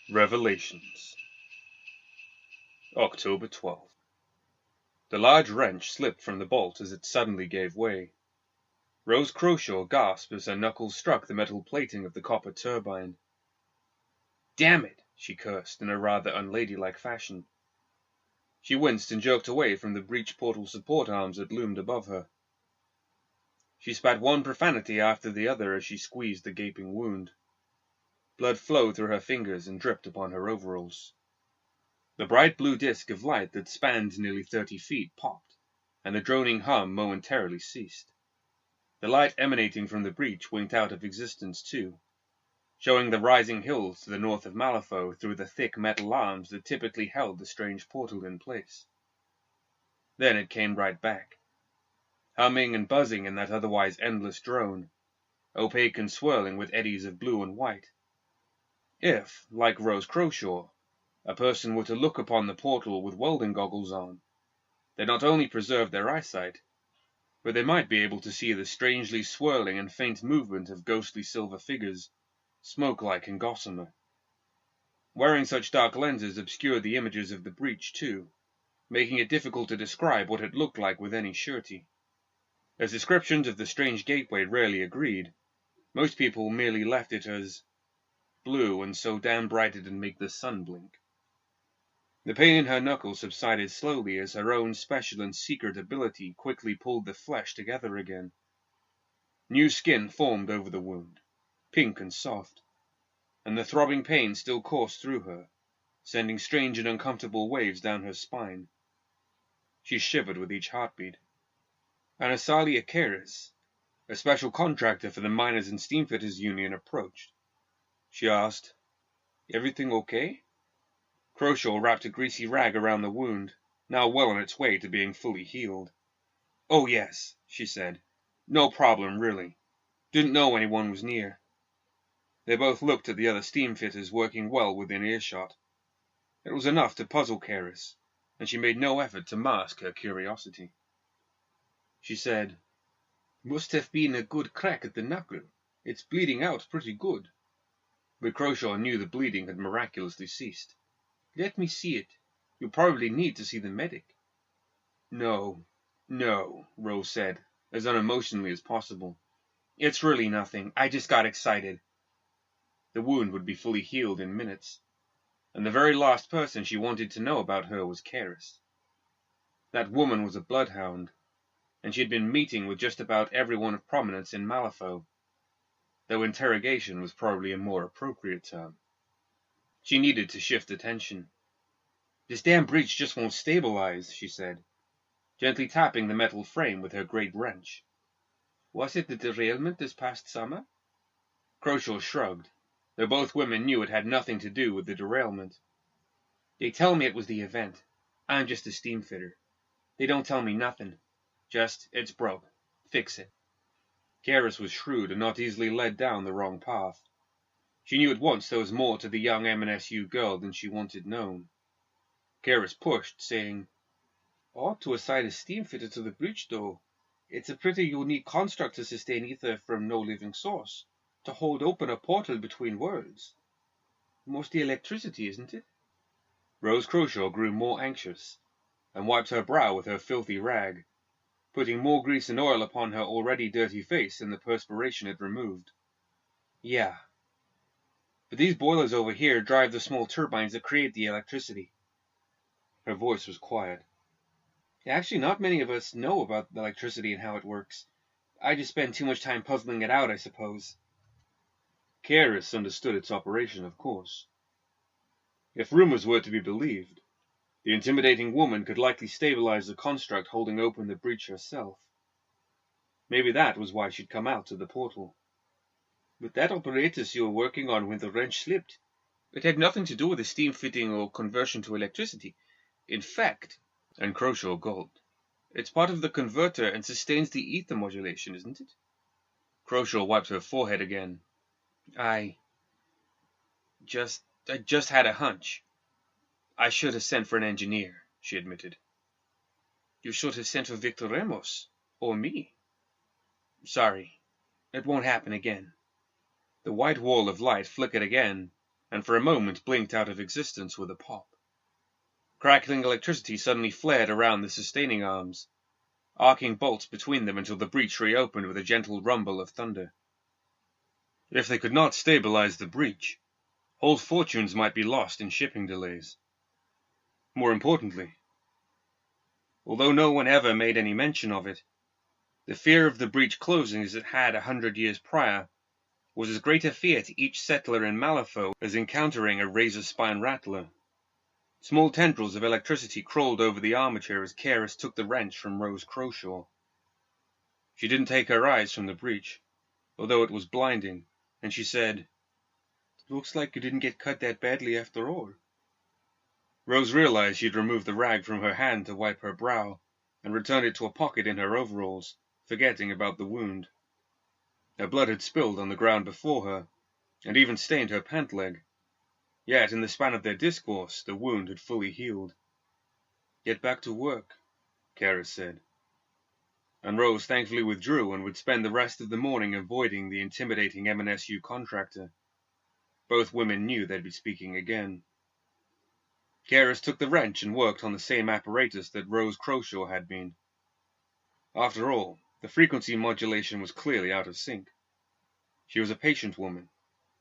Revelations. October 12th. The large wrench slipped from the bolt as it suddenly gave way. Rose Croshaw gasped as her knuckles struck the metal plating of the copper turbine. "Damn it!" she cursed in a rather unladylike fashion. She winced and jerked away from the breech portal support arms that loomed above her. She spat one profanity after the other as she squeezed the gaping wound. Blood flowed through her fingers and dripped upon her overalls. The bright blue disk of light that spanned nearly 30 feet popped, and the droning hum momentarily ceased. The light emanating from the breach winked out of existence too, showing the rising hills to the north of Malifaux through the thick metal arms that typically held the strange portal in place. Then it came right back, humming and buzzing in that otherwise endless drone, opaque and swirling with eddies of blue and white. If, like Rose Croshaw, a person were to look upon the portal with welding goggles on, they not only preserved their eyesight, but they might be able to see the strangely swirling and faint movement of ghostly silver figures, smoke-like and gossamer. Wearing such dark lenses obscured the images of the breach too, making it difficult to describe what it looked like with any surety. As descriptions of the strange gateway rarely agreed, most people merely left it as blue and so damn bright it'd make the sun blink. The pain in her knuckles subsided slowly as her own special and secret ability quickly pulled the flesh together again. New skin formed over the wound, pink and soft, and the throbbing pain still coursed through her, sending strange and uncomfortable waves down her spine. She shivered with each heartbeat. Anasalia Keris, a special contractor for the Miners and Steamfitters Union, approached. She asked, "Everything okay?" Croshaw wrapped a greasy rag around the wound, now well on its way to being fully healed. "Oh yes," she said. "No problem, really. Didn't know anyone was near." They both looked at the other steamfitters working well within earshot. It was enough to puzzle Keris, and she made no effort to mask her curiosity. She said, "Must have been a good crack at the knuckle. It's bleeding out pretty good." But Croshaw knew the bleeding had miraculously ceased. "Let me see it. You probably need to see the medic." No, Rose said, as unemotionally as possible. "It's really nothing. I just got excited." The wound would be fully healed in minutes, and the very last person she wanted to know about her was Keris. That woman was a bloodhound, and she had been meeting with just about everyone of prominence in Malifaux, though interrogation was probably a more appropriate term. She needed to shift attention. "This damn breach just won't stabilize," she said, gently tapping the metal frame with her great wrench. "Was it the derailment this past summer?" Croshaw shrugged, though both women knew it had nothing to do with the derailment. "They tell me it was the event. I'm just a steamfitter. They don't tell me nothing. Just, it's broke. Fix it." Keris was shrewd and not easily led down the wrong path. She knew at once there was more to the young MNSU girl than she wanted known. Keris pushed, saying, "Ought to assign a steamfitter to the breach, though. It's a pretty unique construct to sustain ether from no living source, to hold open a portal between worlds. Mostly electricity, isn't it? Rose Croshaw grew more anxious, and wiped her brow with her filthy rag, putting more grease and oil upon her already dirty face than the perspiration had removed. Yeah. But these boilers over here drive the small turbines that create the electricity. Her voice was quiet. Actually, not many of us know about electricity and how it works. I just spend too much time puzzling it out, I suppose. Karis understood its operation, of course. If rumors were to be believed, the intimidating woman could likely stabilize the construct holding open the breach herself. Maybe that was why she'd come out to the portal. But that apparatus you were working on when the wrench slipped, it had nothing to do with the steam fitting or conversion to electricity. In fact, and Croshaw gulped, it's part of the converter and sustains the ether modulation, isn't it? Croshaw wiped her forehead again. I just had a hunch. I should have sent for an engineer, she admitted. You should have sent for Victor Ramos, or me. Sorry, it won't happen again. The white wall of light flickered again, and for a moment blinked out of existence with a pop. Crackling electricity suddenly flared around the sustaining arms, arcing bolts between them until the breach reopened with a gentle rumble of thunder. If they could not stabilize the breach, whole fortunes might be lost in shipping delays. More importantly, although no one ever made any mention of it, the fear of the breach closing as it had 100 years prior was as great a fear to each settler in Malifaux as encountering a razor-spine rattler. Small tendrils of electricity crawled over the armature as Karis took the wrench from Rose Croshaw. She didn't take her eyes from the breach, although it was blinding, and she said, "Looks like you didn't get cut that badly after all." Rose realized she'd removed the rag from her hand to wipe her brow, and returned it to a pocket in her overalls, forgetting about the wound. Her blood had spilled on the ground before her, and even stained her pant leg. Yet, in the span of their discourse, the wound had fully healed. "Get back to work," Karis said. And Rose thankfully withdrew and would spend the rest of the morning avoiding the intimidating MNSU contractor. Both women knew they'd be speaking again. Karis took the wrench and worked on the same apparatus that Rose Croshaw had been. After all, the frequency modulation was clearly out of sync. She was a patient woman,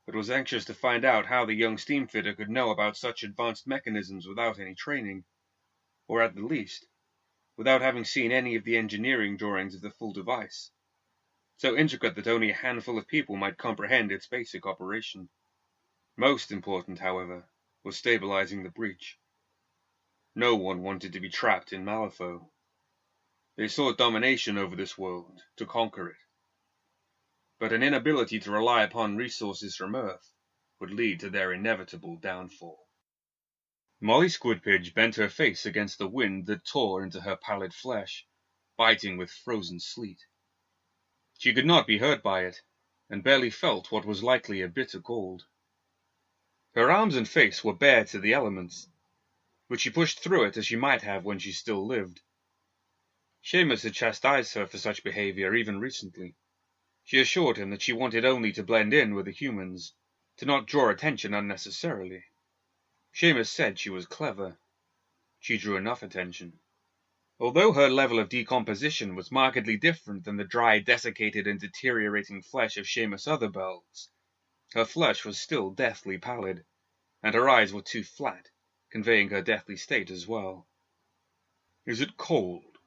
but was anxious to find out how the young steamfitter could know about such advanced mechanisms without any training, or at the least, without having seen any of the engineering drawings of the full device, so intricate that only a handful of people might comprehend its basic operation. Most important, however, was stabilizing the breach. No one wanted to be trapped in Malifaux. They sought domination over this world, to conquer it. But an inability to rely upon resources from Earth would lead to their inevitable downfall. Molly Squidpidge bent her face against the wind that tore into her pallid flesh, biting with frozen sleet. She could not be hurt by it, and barely felt what was likely a bitter cold. Her arms and face were bare to the elements, but she pushed through it as she might have when she still lived. Seamus had chastised her for such behavior even recently. She assured him that she wanted only to blend in with the humans, to not draw attention unnecessarily. Seamus said she was clever. She drew enough attention. Although her level of decomposition was markedly different than the dry, desiccated and deteriorating flesh of Seamus' other bells, her flesh was still deathly pallid, and her eyes were too flat, conveying her deathly state as well. "Is it cold?"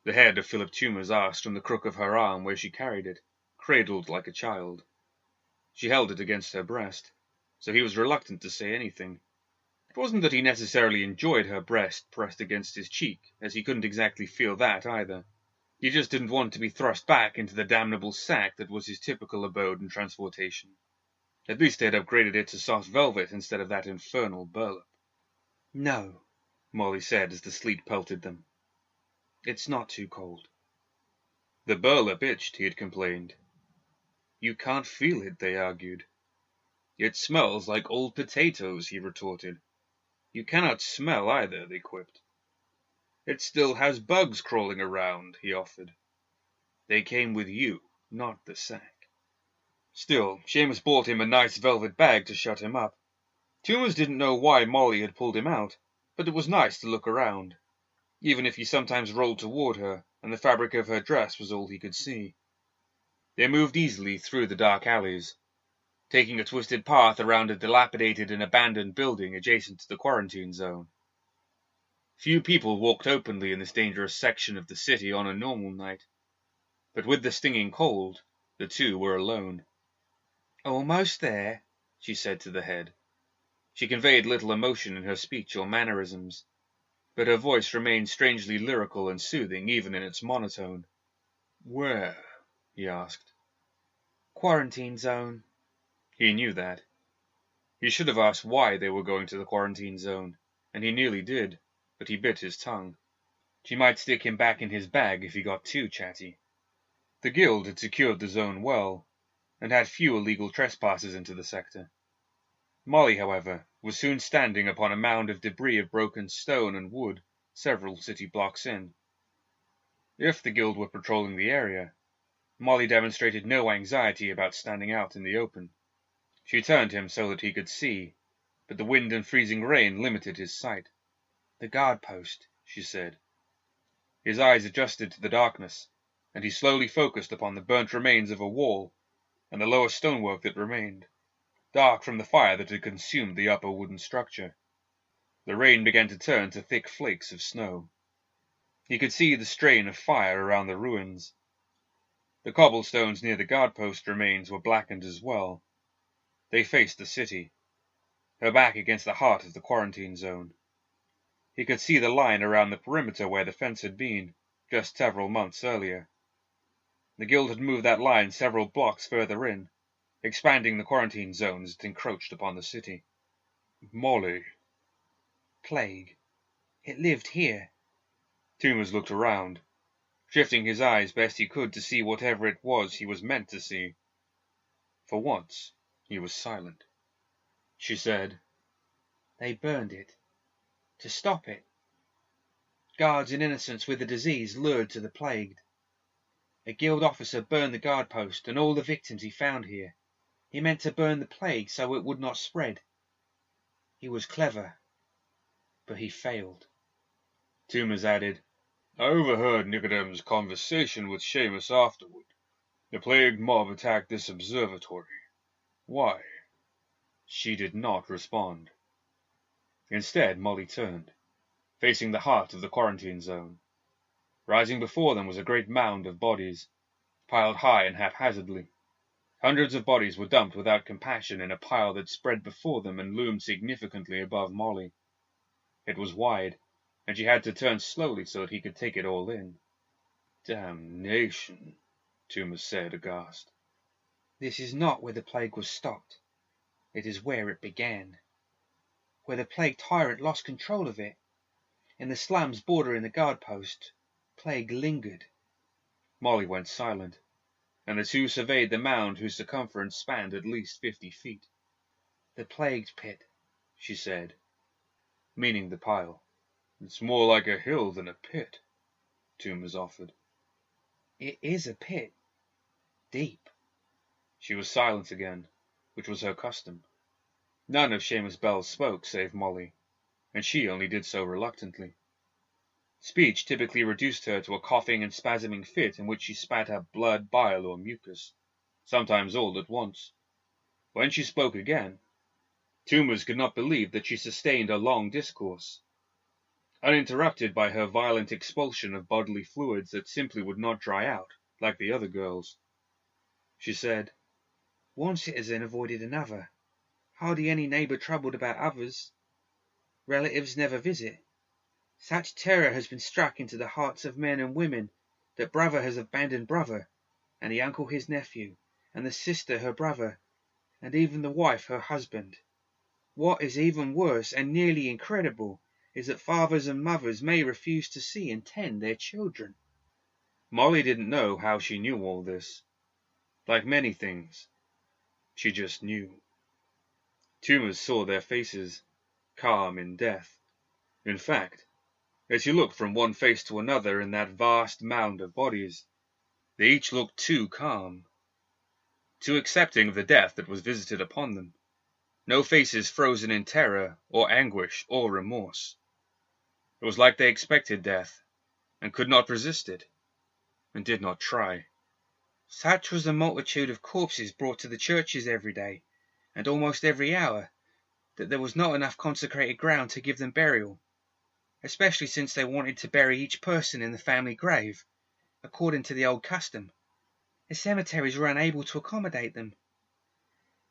the head of Philip Tumors asked from the crook of her arm where she carried it, cradled like a child. She held it against her breast, so he was reluctant to say anything. It wasn't that he necessarily enjoyed her breast pressed against his cheek, as he couldn't exactly feel that either. He just didn't want to be thrust back into the damnable sack that was his typical abode and transportation. At least they'd upgraded it to soft velvet instead of that infernal burlap. "No," Molly said as the sleet pelted them. "It's not too cold." The burlap itched, he had complained. "You can't feel it," they argued. "It smells like old potatoes," he retorted. "You cannot smell either," they quipped. "It still has bugs crawling around," he offered. They came with you, not the sack. Still, Seamus bought him a nice velvet bag to shut him up. Toomers didn't know why Molly had pulled him out, but it was nice to look around, even if he sometimes rolled toward her, and the fabric of her dress was all he could see. They moved easily through the dark alleys, taking a twisted path around a dilapidated and abandoned building adjacent to the quarantine zone. Few people walked openly in this dangerous section of the city on a normal night, but with the stinging cold, the two were alone. "Almost there," she said to the head. She conveyed little emotion in her speech or mannerisms, but her voice remained strangely lyrical and soothing even in its monotone. "Where?" he asked. "Quarantine zone." He knew that. He should have asked why they were going to the quarantine zone, and he nearly did, but he bit his tongue. She might stick him back in his bag if he got too chatty. The guild had secured the zone well, and had few illegal trespassers into the sector. Molly, however, was soon standing upon a mound of debris of broken stone and wood several city blocks in. If the guild were patrolling the area, Molly demonstrated no anxiety about standing out in the open. She turned him so that he could see, but the wind and freezing rain limited his sight. "The guard post," she said. His eyes adjusted to the darkness, and he slowly focused upon the burnt remains of a wall and the lower stonework that remained, dark from the fire that had consumed the upper wooden structure. The rain began to turn to thick flakes of snow. He could see the strain of fire around the ruins. The cobblestones near the guard post remains were blackened as well. They faced the city, her back against the heart of the quarantine zone. He could see the line around the perimeter where the fence had been, just several months earlier. The guild had moved that line several blocks further in, expanding the quarantine zone as it encroached upon the city. "Molly." "Plague. It lived here." Toomers looked around, shifting his eyes best he could to see whatever it was he was meant to see. For once, he was silent. She said, "They burned it. To stop it. Guards and innocents with the disease lured to the plagued. A guild officer burned the guard post and all the victims he found here. He meant to burn the plague so it would not spread. He was clever, but he failed." Toomers added, "I overheard Nicodem's conversation with Seamus afterward. The plagued mob attacked this observatory. Why?" She did not respond. Instead, Molly turned, facing the heart of the quarantine zone. Rising before them was a great mound of bodies, piled high and haphazardly. Hundreds of bodies were dumped without compassion in a pile that spread before them and loomed significantly above Molly. It was wide, and she had to turn slowly so that he could take it all in. "Damnation," Toomers said, aghast. "This is not where the plague was stopped. It is where it began. Where the plague tyrant lost control of it. In the slums bordering the guard post, plague lingered." Molly went silent, and the two surveyed the mound whose circumference spanned at least 50 feet. "The plagued pit," she said, meaning the pile. "It's more like a hill than a pit," Toomers offered. "It is a pit. Deep." She was silent again, which was her custom. None of Seamus Bell's spoke save Molly, and she only did so reluctantly. Speech typically reduced her to a coughing and spasming fit in which she spat up blood, bile, or mucus, sometimes all at once. When she spoke again, Toomers could not believe that she sustained a long discourse, uninterrupted by her violent expulsion of bodily fluids that simply would not dry out, like the other girls. She said, "One citizen avoided another. Hardly any neighbour troubled about others. Relatives never visit. Such terror has been struck into the hearts of men and women that brother has abandoned brother, and the uncle his nephew, and the sister her brother, and even the wife her husband. What is even worse and nearly incredible is that fathers and mothers may refuse to see and tend their children." Molly didn't know how she knew all this. Like many things, she just knew. Toomers saw their faces, calm in death. In fact, as he looked from one face to another in that vast mound of bodies, They each looked too calm, too accepting of the death that was visited upon them. No faces frozen in terror or anguish or remorse. It was like they expected death, and could not resist it, and did not try. Such was the multitude of corpses brought to the churches every day, and almost every hour, that there was not enough consecrated ground to give them burial, especially since they wanted to bury each person in the family grave, according to the old custom. The cemeteries were unable to accommodate them.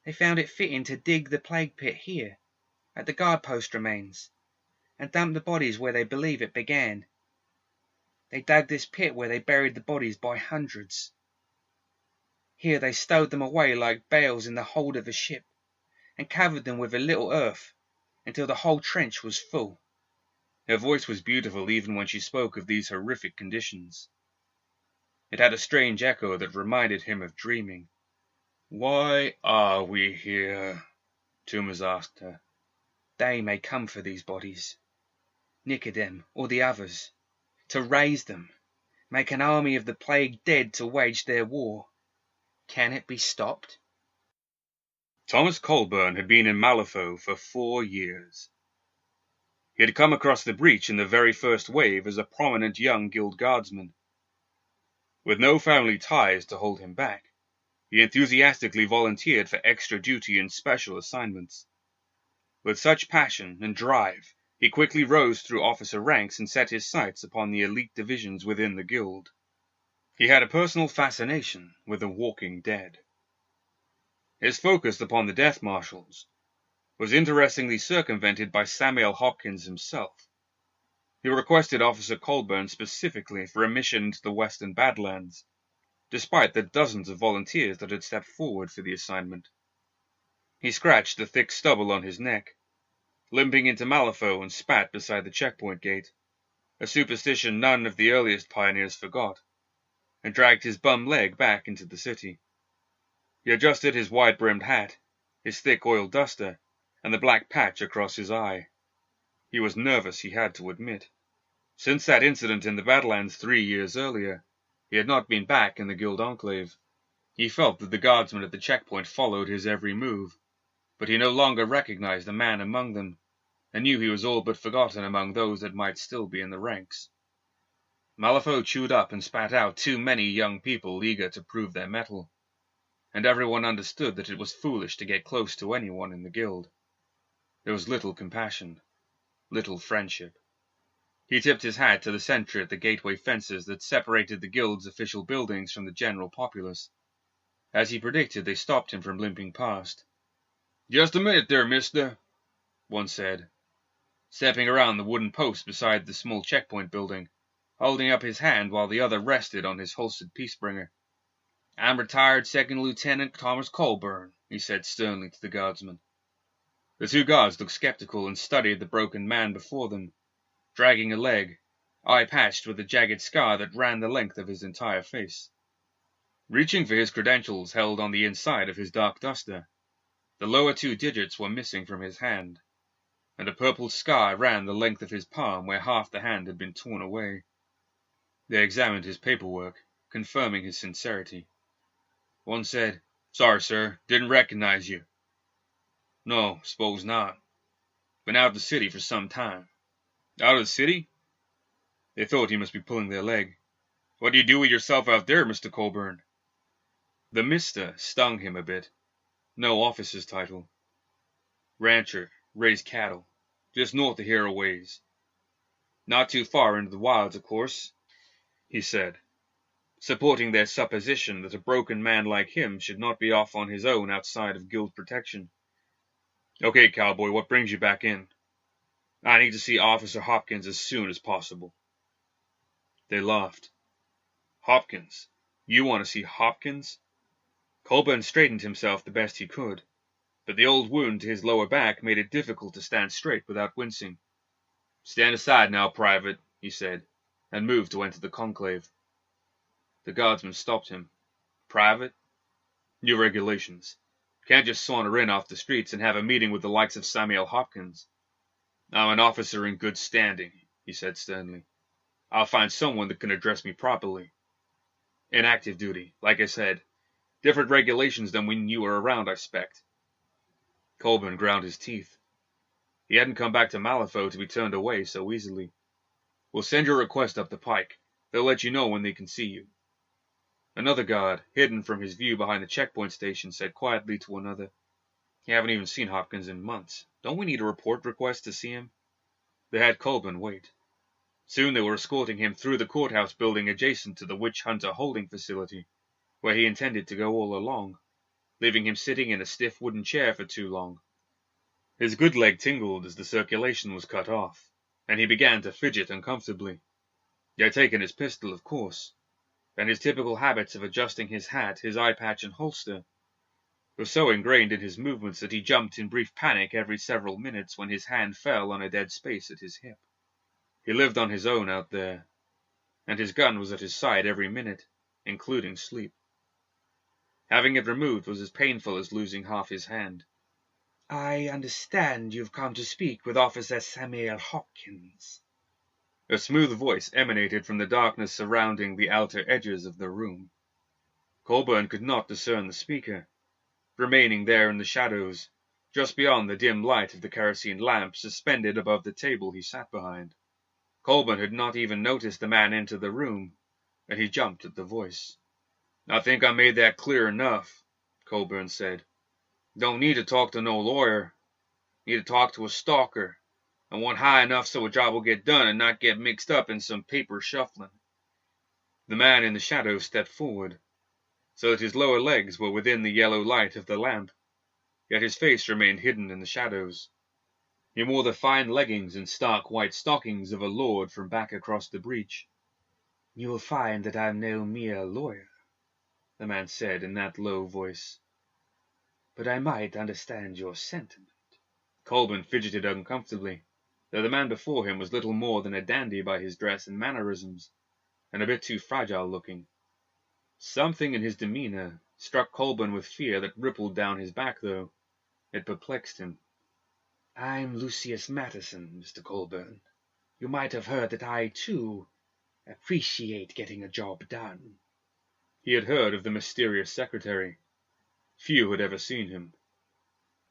They found it fitting to dig the plague pit here, at the guard post remains, and dump the bodies where they believe it began. They dug this pit where they buried the bodies by hundreds. Here they stowed them away like bales in the hold of a ship, and covered them with a little earth until the whole trench was full. Her voice was beautiful even when she spoke of these horrific conditions. It had a strange echo that reminded him of dreaming. "Why are we here?" Tumas asked her. They may come for these bodies, Nicodem or the others, to raise them, make an army of the plague dead to wage their war. Can it be stopped? Thomas Colburn had been in Malifaux for 4 years. He had come across the breach in the very first wave as a prominent young guild guardsman. With no family ties to hold him back, he enthusiastically volunteered for extra duty and special assignments. With such passion and drive, he quickly rose through officer ranks and set his sights upon the elite divisions within the guild. He had a personal fascination with the walking dead. His focus upon the death marshals was interestingly circumvented by Samuel Hopkins himself. He requested Officer Colburn specifically for a mission into the Western Badlands, despite the dozens of volunteers that had stepped forward for the assignment. He scratched the thick stubble on his neck, limping into Malifaux and spat beside the checkpoint gate, a superstition none of the earliest pioneers forgot, and dragged his bum leg back into the city. He adjusted his wide-brimmed hat, his thick oil duster, and the black patch across his eye. He was nervous, he had to admit. Since that incident in the Badlands 3 years earlier, he had not been back in the guild enclave. He felt that the guardsmen at the checkpoint followed his every move, but he no longer recognized a man among them, and knew he was all but forgotten among those that might still be in the ranks. Malifaux chewed up and spat out too many young people eager to prove their mettle, and everyone understood that it was foolish to get close to anyone in the guild. There was little compassion, little friendship. He tipped his hat to the sentry at the gateway fences that separated the guild's official buildings from the general populace. As he predicted, they stopped him from limping past. "Just a minute there, mister," one said, stepping around the wooden post beside the small checkpoint building, holding up his hand while the other rested on his holstered peacebringer. "I'm retired Second Lieutenant Thomas Colburn," he said sternly to the guardsman. The 2 guards looked skeptical and studied the broken man before them, dragging a leg, eye patched with a jagged scar that ran the length of his entire face. Reaching for his credentials held on the inside of his dark duster, the lower 2 digits were missing from his hand, and a purple scar ran the length of his palm where half the hand had been torn away. They examined his paperwork, confirming his sincerity. One said, "Sorry, sir, didn't recognize you." "No, suppose not. Been out of the city for some time." "Out of the city?" They thought he must be pulling their leg. "What do you do with yourself out there, Mr. Colburn?" The "Mr." stung him a bit. No officer's title. "Rancher, raise cattle, just north of here a ways. Not too far into the wilds, of course," he said, supporting their supposition that a broken man like him should not be off on his own outside of guild protection. "Okay, cowboy, what brings you back in?" "I need to see Officer Hopkins as soon as possible." They laughed. "Hopkins? You want to see Hopkins?" Colburn straightened himself the best he could, but the old wound to his lower back made it difficult to stand straight without wincing. "Stand aside now, Private," he said, and moved to enter the conclave. The guardsman stopped him. "Private? New regulations. Can't just saunter in off the streets and have a meeting with the likes of Samuel Hopkins." "I'm an officer in good standing," he said sternly. "I'll find someone that can address me properly." In active duty, like I said. Different regulations than when you were around, I expect. Colburn ground his teeth. He hadn't come back to Malifaux to be turned away so easily. We'll send your request up the pike. They'll let you know when they can see you. Another guard, hidden from his view behind the checkpoint station, said quietly to another, "You haven't even seen Hopkins in months. Don't we need a report request to see him?" They had Colburn wait. Soon they were escorting him through the courthouse building adjacent to the witch hunter holding facility, where he intended to go all along, leaving him sitting in a stiff wooden chair for too long. His good leg tingled as the circulation was cut off, and he began to fidget uncomfortably. He had taken his pistol, of course, and his typical habits of adjusting his hat, his eye patch, and holster were so ingrained in his movements that he jumped in brief panic every several minutes when his hand fell on a dead space at his hip. He lived on his own out there, and his gun was at his side every minute, including sleep. Having it removed was as painful as losing half his hand. "I understand you've come to speak with Officer Samuel Hopkins." A smooth voice emanated from the darkness surrounding the outer edges of the room. Colburn could not discern the speaker, remaining there in the shadows, just beyond the dim light of the kerosene lamp suspended above the table he sat behind. Colburn had not even noticed the man enter the room, and he jumped at the voice. "I think I made that clear enough," Colburn said. "Don't need to talk to no lawyer. Need to talk to a stalker, and one high enough so a job will get done and not get mixed up in some paper shuffling." The man in the shadows stepped forward, so that his lower legs were within the yellow light of the lamp, yet his face remained hidden in the shadows. He wore the fine leggings and stark white stockings of a lord from back across the breach. "You'll find that I'm no mere lawyer," the man said in that low voice, "but I might understand your sentiment." Colburn fidgeted uncomfortably, though the man before him was little more than a dandy by his dress and mannerisms, and a bit too fragile looking. Something in his demeanor struck Colburn with fear that rippled down his back, though. It perplexed him. "I'm Lucius Madison, Mr. Colburn. You might have heard that I, too, appreciate getting a job done." He had heard of the mysterious secretary. Few had ever seen him.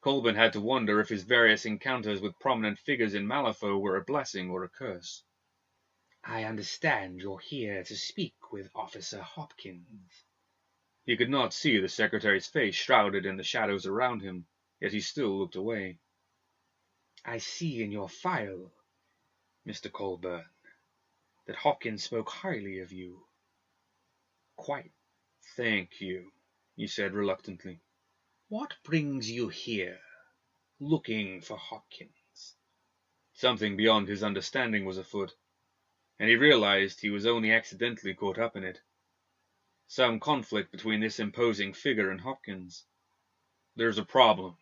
Colburn had to wonder if his various encounters with prominent figures in Malifaux were a blessing or a curse. "I understand you're here to speak with Officer Hopkins." He could not see the secretary's face shrouded in the shadows around him, yet he still looked away. "I see in your file, Mr. Colburn, that Hopkins spoke highly of you." "Quite." "Thank you," he said reluctantly. "What brings you here, looking for Hopkins?" Something beyond his understanding was afoot, and he realized he was only accidentally caught up in it. Some conflict between this imposing figure and Hopkins. "There's a problem.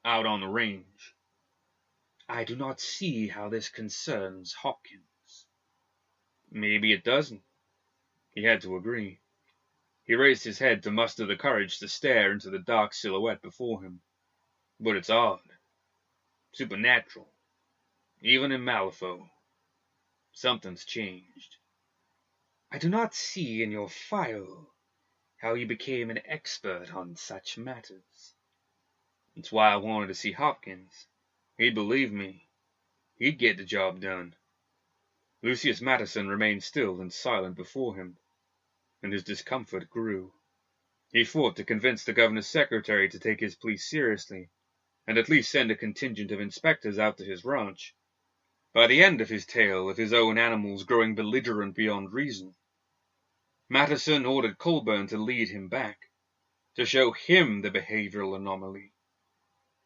Out on the range." "I do not see how this concerns Hopkins." "Maybe it doesn't." He had to agree. He raised his head to muster the courage to stare into the dark silhouette before him. "But it's odd. Supernatural. Even in Malifaux. Something's changed." "I do not see in your file how you became an expert on such matters." "That's why I wanted to see Hopkins. He'd believe me. He'd get the job done." Lucius Madison remained still and silent before him, and his discomfort grew. He fought to convince the governor's secretary to take his plea seriously, and at least send a contingent of inspectors out to his ranch. By the end of his tale of his own animals growing belligerent beyond reason, Madison ordered Colburn to lead him back, to show him the behavioral anomaly.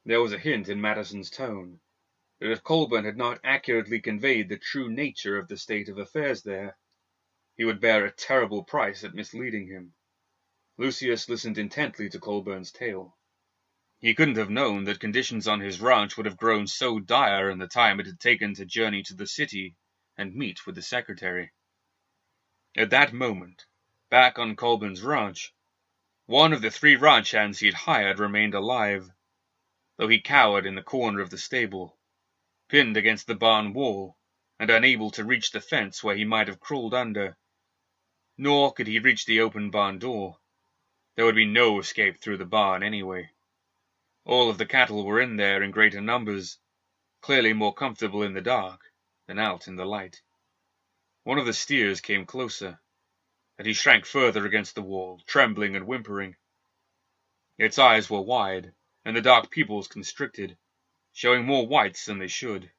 There was a hint in Madison's tone that if Colburn had not accurately conveyed the true nature of the state of affairs there, he would bear a terrible price at misleading him. Lucius listened intently to Colburn's tale. He couldn't have known that conditions on his ranch would have grown so dire in the time it had taken to journey to the city and meet with the secretary. At that moment, back on Colburn's ranch, one of the 3 ranch hands he had hired remained alive, though he cowered in the corner of the stable, pinned against the barn wall and unable to reach the fence where he might have crawled under. Nor could he reach the open barn door. There would be no escape through the barn anyway. All of the cattle were in there in greater numbers, clearly more comfortable in the dark than out in the light. One of the steers came closer, and he shrank further against the wall, trembling and whimpering. Its eyes were wide, and the dark pupils constricted, showing more whites than they should.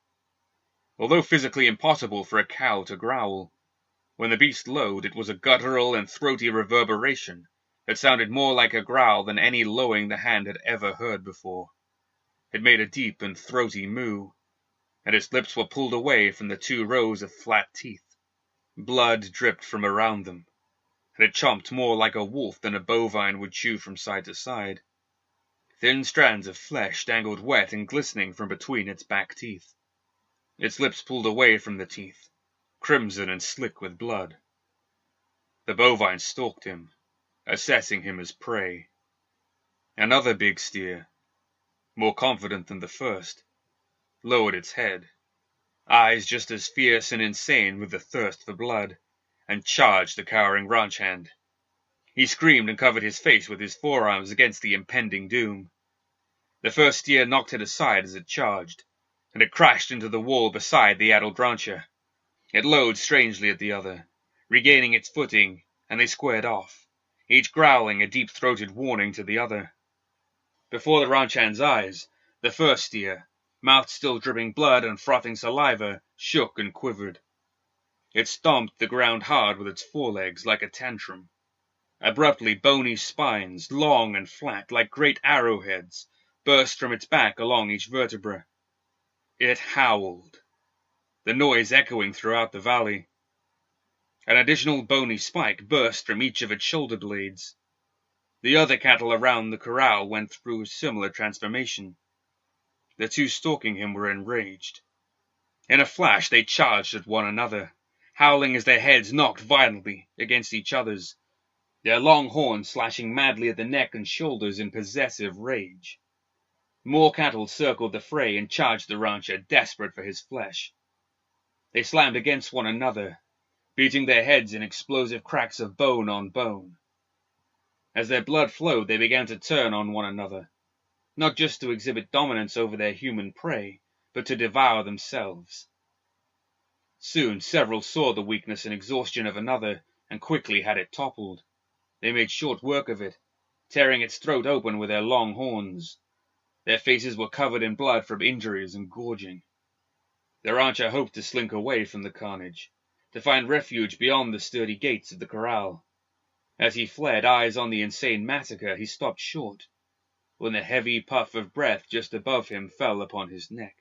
Although physically impossible for a cow to growl, when the beast lowed, it was a guttural and throaty reverberation that sounded more like a growl than any lowing the hand had ever heard before. It made a deep and throaty moo, and its lips were pulled away from the 2 rows of flat teeth. Blood dripped from around them, and it chomped more like a wolf than a bovine would chew from side to side. Thin strands of flesh dangled wet and glistening from between its back teeth. Its lips pulled away from the teeth, crimson and slick with blood. The bovine stalked him, assessing him as prey. Another big steer, more confident than the first, lowered its head, eyes just as fierce and insane with the thirst for blood, and charged the cowering ranch hand. He screamed and covered his face with his forearms against the impending doom. The first steer knocked it aside as it charged, and it crashed into the wall beside the addled rancher. It lowed strangely at the other, regaining its footing, and they squared off, each growling a deep-throated warning to the other. Before the ranch hand's eyes, the first steer, mouth still dripping blood and frothing saliva, shook and quivered. It stomped the ground hard with its forelegs like a tantrum. Abruptly, bony spines, long and flat like great arrowheads, burst from its back along each vertebra. It howled, the noise echoing throughout the valley. An additional bony spike burst from each of its shoulder blades. The other cattle around the corral went through a similar transformation. The 2 stalking him were enraged. In a flash they charged at one another, howling as their heads knocked violently against each other's, their long horns slashing madly at the neck and shoulders in possessive rage. More cattle circled the fray and charged the rancher, desperate for his flesh. They slammed against one another, beating their heads in explosive cracks of bone on bone. As their blood flowed, they began to turn on one another, not just to exhibit dominance over their human prey, but to devour themselves. Soon several saw the weakness and exhaustion of another, and quickly had it toppled. They made short work of it, tearing its throat open with their long horns. Their faces were covered in blood from injuries and gorging. The rancher hoped to slink away from the carnage, to find refuge beyond the sturdy gates of the corral. As he fled, eyes on the insane massacre, he stopped short, when the heavy puff of breath just above him fell upon his neck.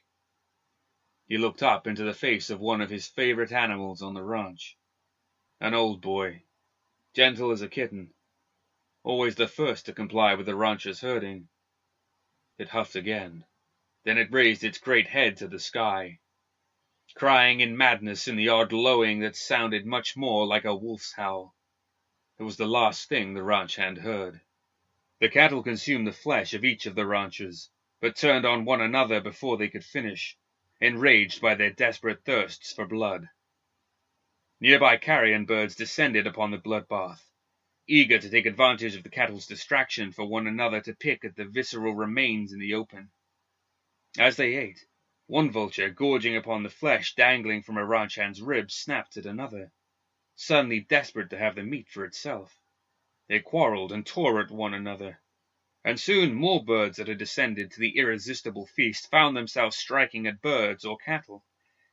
He looked up into the face of one of his favorite animals on the ranch, an old boy, gentle as a kitten, always the first to comply with the rancher's herding. It huffed again, then it raised its great head to the sky, crying in madness in the odd lowing that sounded much more like a wolf's howl. It was the last thing the ranch hand heard. The cattle consumed the flesh of each of the ranchers, but turned on one another before they could finish, enraged by their desperate thirsts for blood. Nearby carrion birds descended upon the bloodbath, eager to take advantage of the cattle's distraction for one another to pick at the visceral remains in the open. As they ate, one vulture, gorging upon the flesh dangling from a ranch hand's ribs, snapped at another, suddenly desperate to have the meat for itself. They quarreled and tore at one another, and soon more birds that had descended to the irresistible feast found themselves striking at birds or cattle,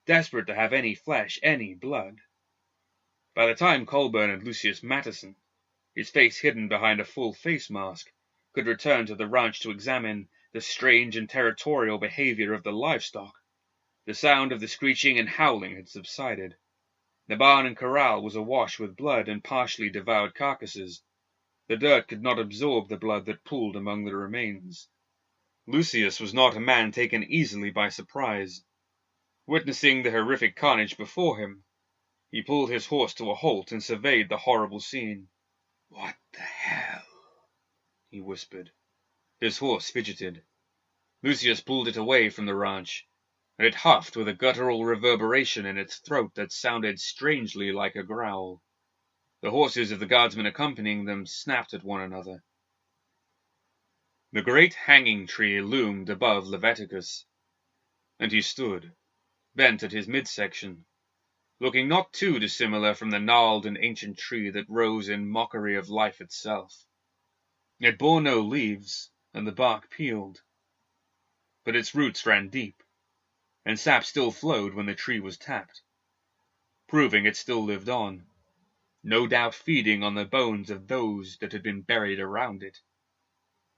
desperate to have any flesh, any blood. By the time Colburn and Lucius Madison, his face hidden behind a full face mask, could return to the ranch to examine the strange and territorial behavior of the livestock, the sound of the screeching and howling had subsided. The barn and corral was awash with blood and partially devoured carcasses. The dirt could not absorb the blood that pooled among the remains. Lucius was not a man taken easily by surprise. Witnessing the horrific carnage before him, he pulled his horse to a halt and surveyed the horrible scene. "What the hell?" he whispered. His horse fidgeted. Lucius pulled it away from the ranch, and it huffed with a guttural reverberation in its throat that sounded strangely like a growl. The horses of the guardsmen accompanying them snapped at one another. The great hanging tree loomed above Leviticus, and he stood, bent at his midsection, looking not too dissimilar from the gnarled and ancient tree that rose in mockery of life itself. It bore no leaves, and the bark peeled, but its roots ran deep, and sap still flowed when the tree was tapped, proving it still lived on, no doubt feeding on the bones of those that had been buried around it.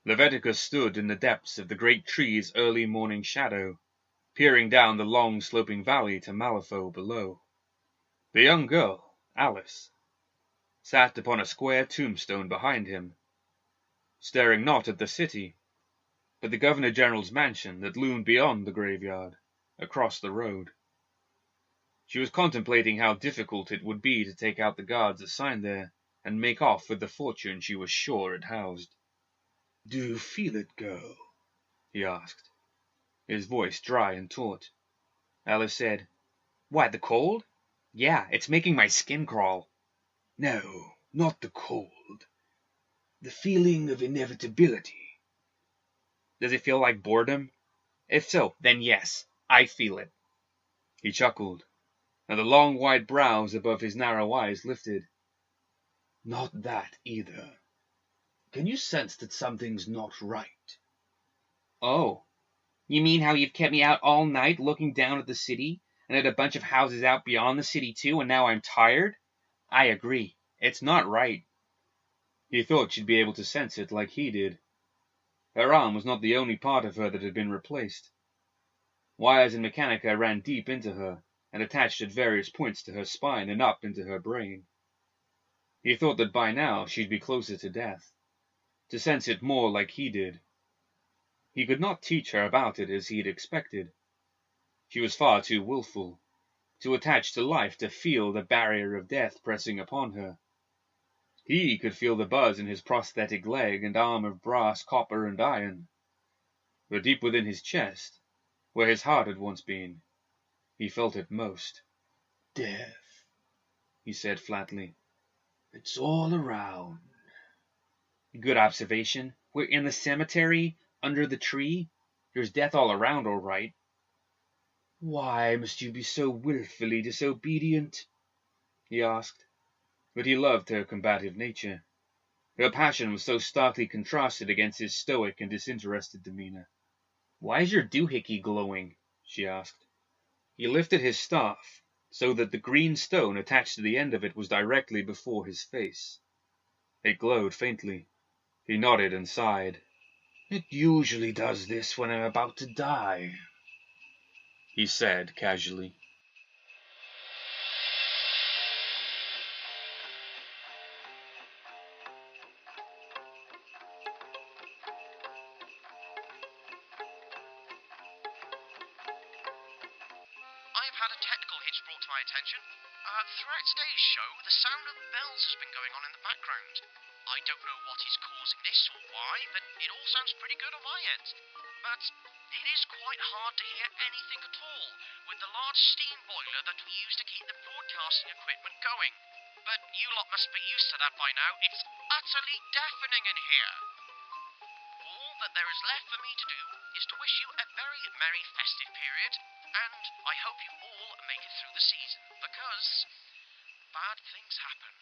Leviticus stood in the depths of the great tree's early morning shadow, peering down the long sloping valley to Malifaux below. The young girl, Alice, sat upon a square tombstone behind him, staring not at the city, but the Governor-General's mansion that loomed beyond the graveyard, across the road. She was contemplating how difficult it would be to take out the guards assigned there and make off with the fortune she was sure it housed. "Do you feel it, girl?" he asked, his voice dry and taut. Alice said, "What, the cold? Yeah, it's making my skin crawl." "No, not the cold. The feeling of inevitability." "Does it feel like boredom? If so, then yes, I feel it." He chuckled, and the long white brows above his narrow eyes lifted. "Not that either. Can you sense that something's not right?" "Oh, you mean how you've kept me out all night looking down at the city, and at a bunch of houses out beyond the city too, and now I'm tired? I agree. It's not right." He thought she'd be able to sense it like he did. Her arm was not the only part of her that had been replaced. Wires and mechanica ran deep into her, and attached at various points to her spine and up into her brain. He thought that by now she'd be closer to death, to sense it more like he did. He could not teach her about it as he had expected. She was far too willful, too attached to life to feel the barrier of death pressing upon her. He could feel the buzz in his prosthetic leg and arm of brass, copper, and iron. But deep within his chest, where his heart had once been, he felt it most. "Death," he said flatly. "It's all around." Good observation. We're in the cemetery, under the tree. There's death all around, all right. "Why must you be so wilfully disobedient?" he asked. But he loved her combative nature. Her passion was so starkly contrasted against his stoic and disinterested demeanor. "Why is your doohickey glowing?" she asked. He lifted his staff, so that the green stone attached to the end of it was directly before his face. It glowed faintly. He nodded and sighed. "It usually does this when I'm about to die," he said casually. I've had a technical hitch brought to my attention. Throughout today's show, the sound of bells has been going on in the background. I don't know what is causing this or why, but it all sounds pretty good on my end. But it is quite hard to hear anything at all, with the large steam boiler that we use to keep the broadcasting equipment going. But you lot must be used to that by now. It's utterly deafening in here. All that there is left for me to do is to wish you a very merry festive period, and I hope you all make it through the season, because bad things happen.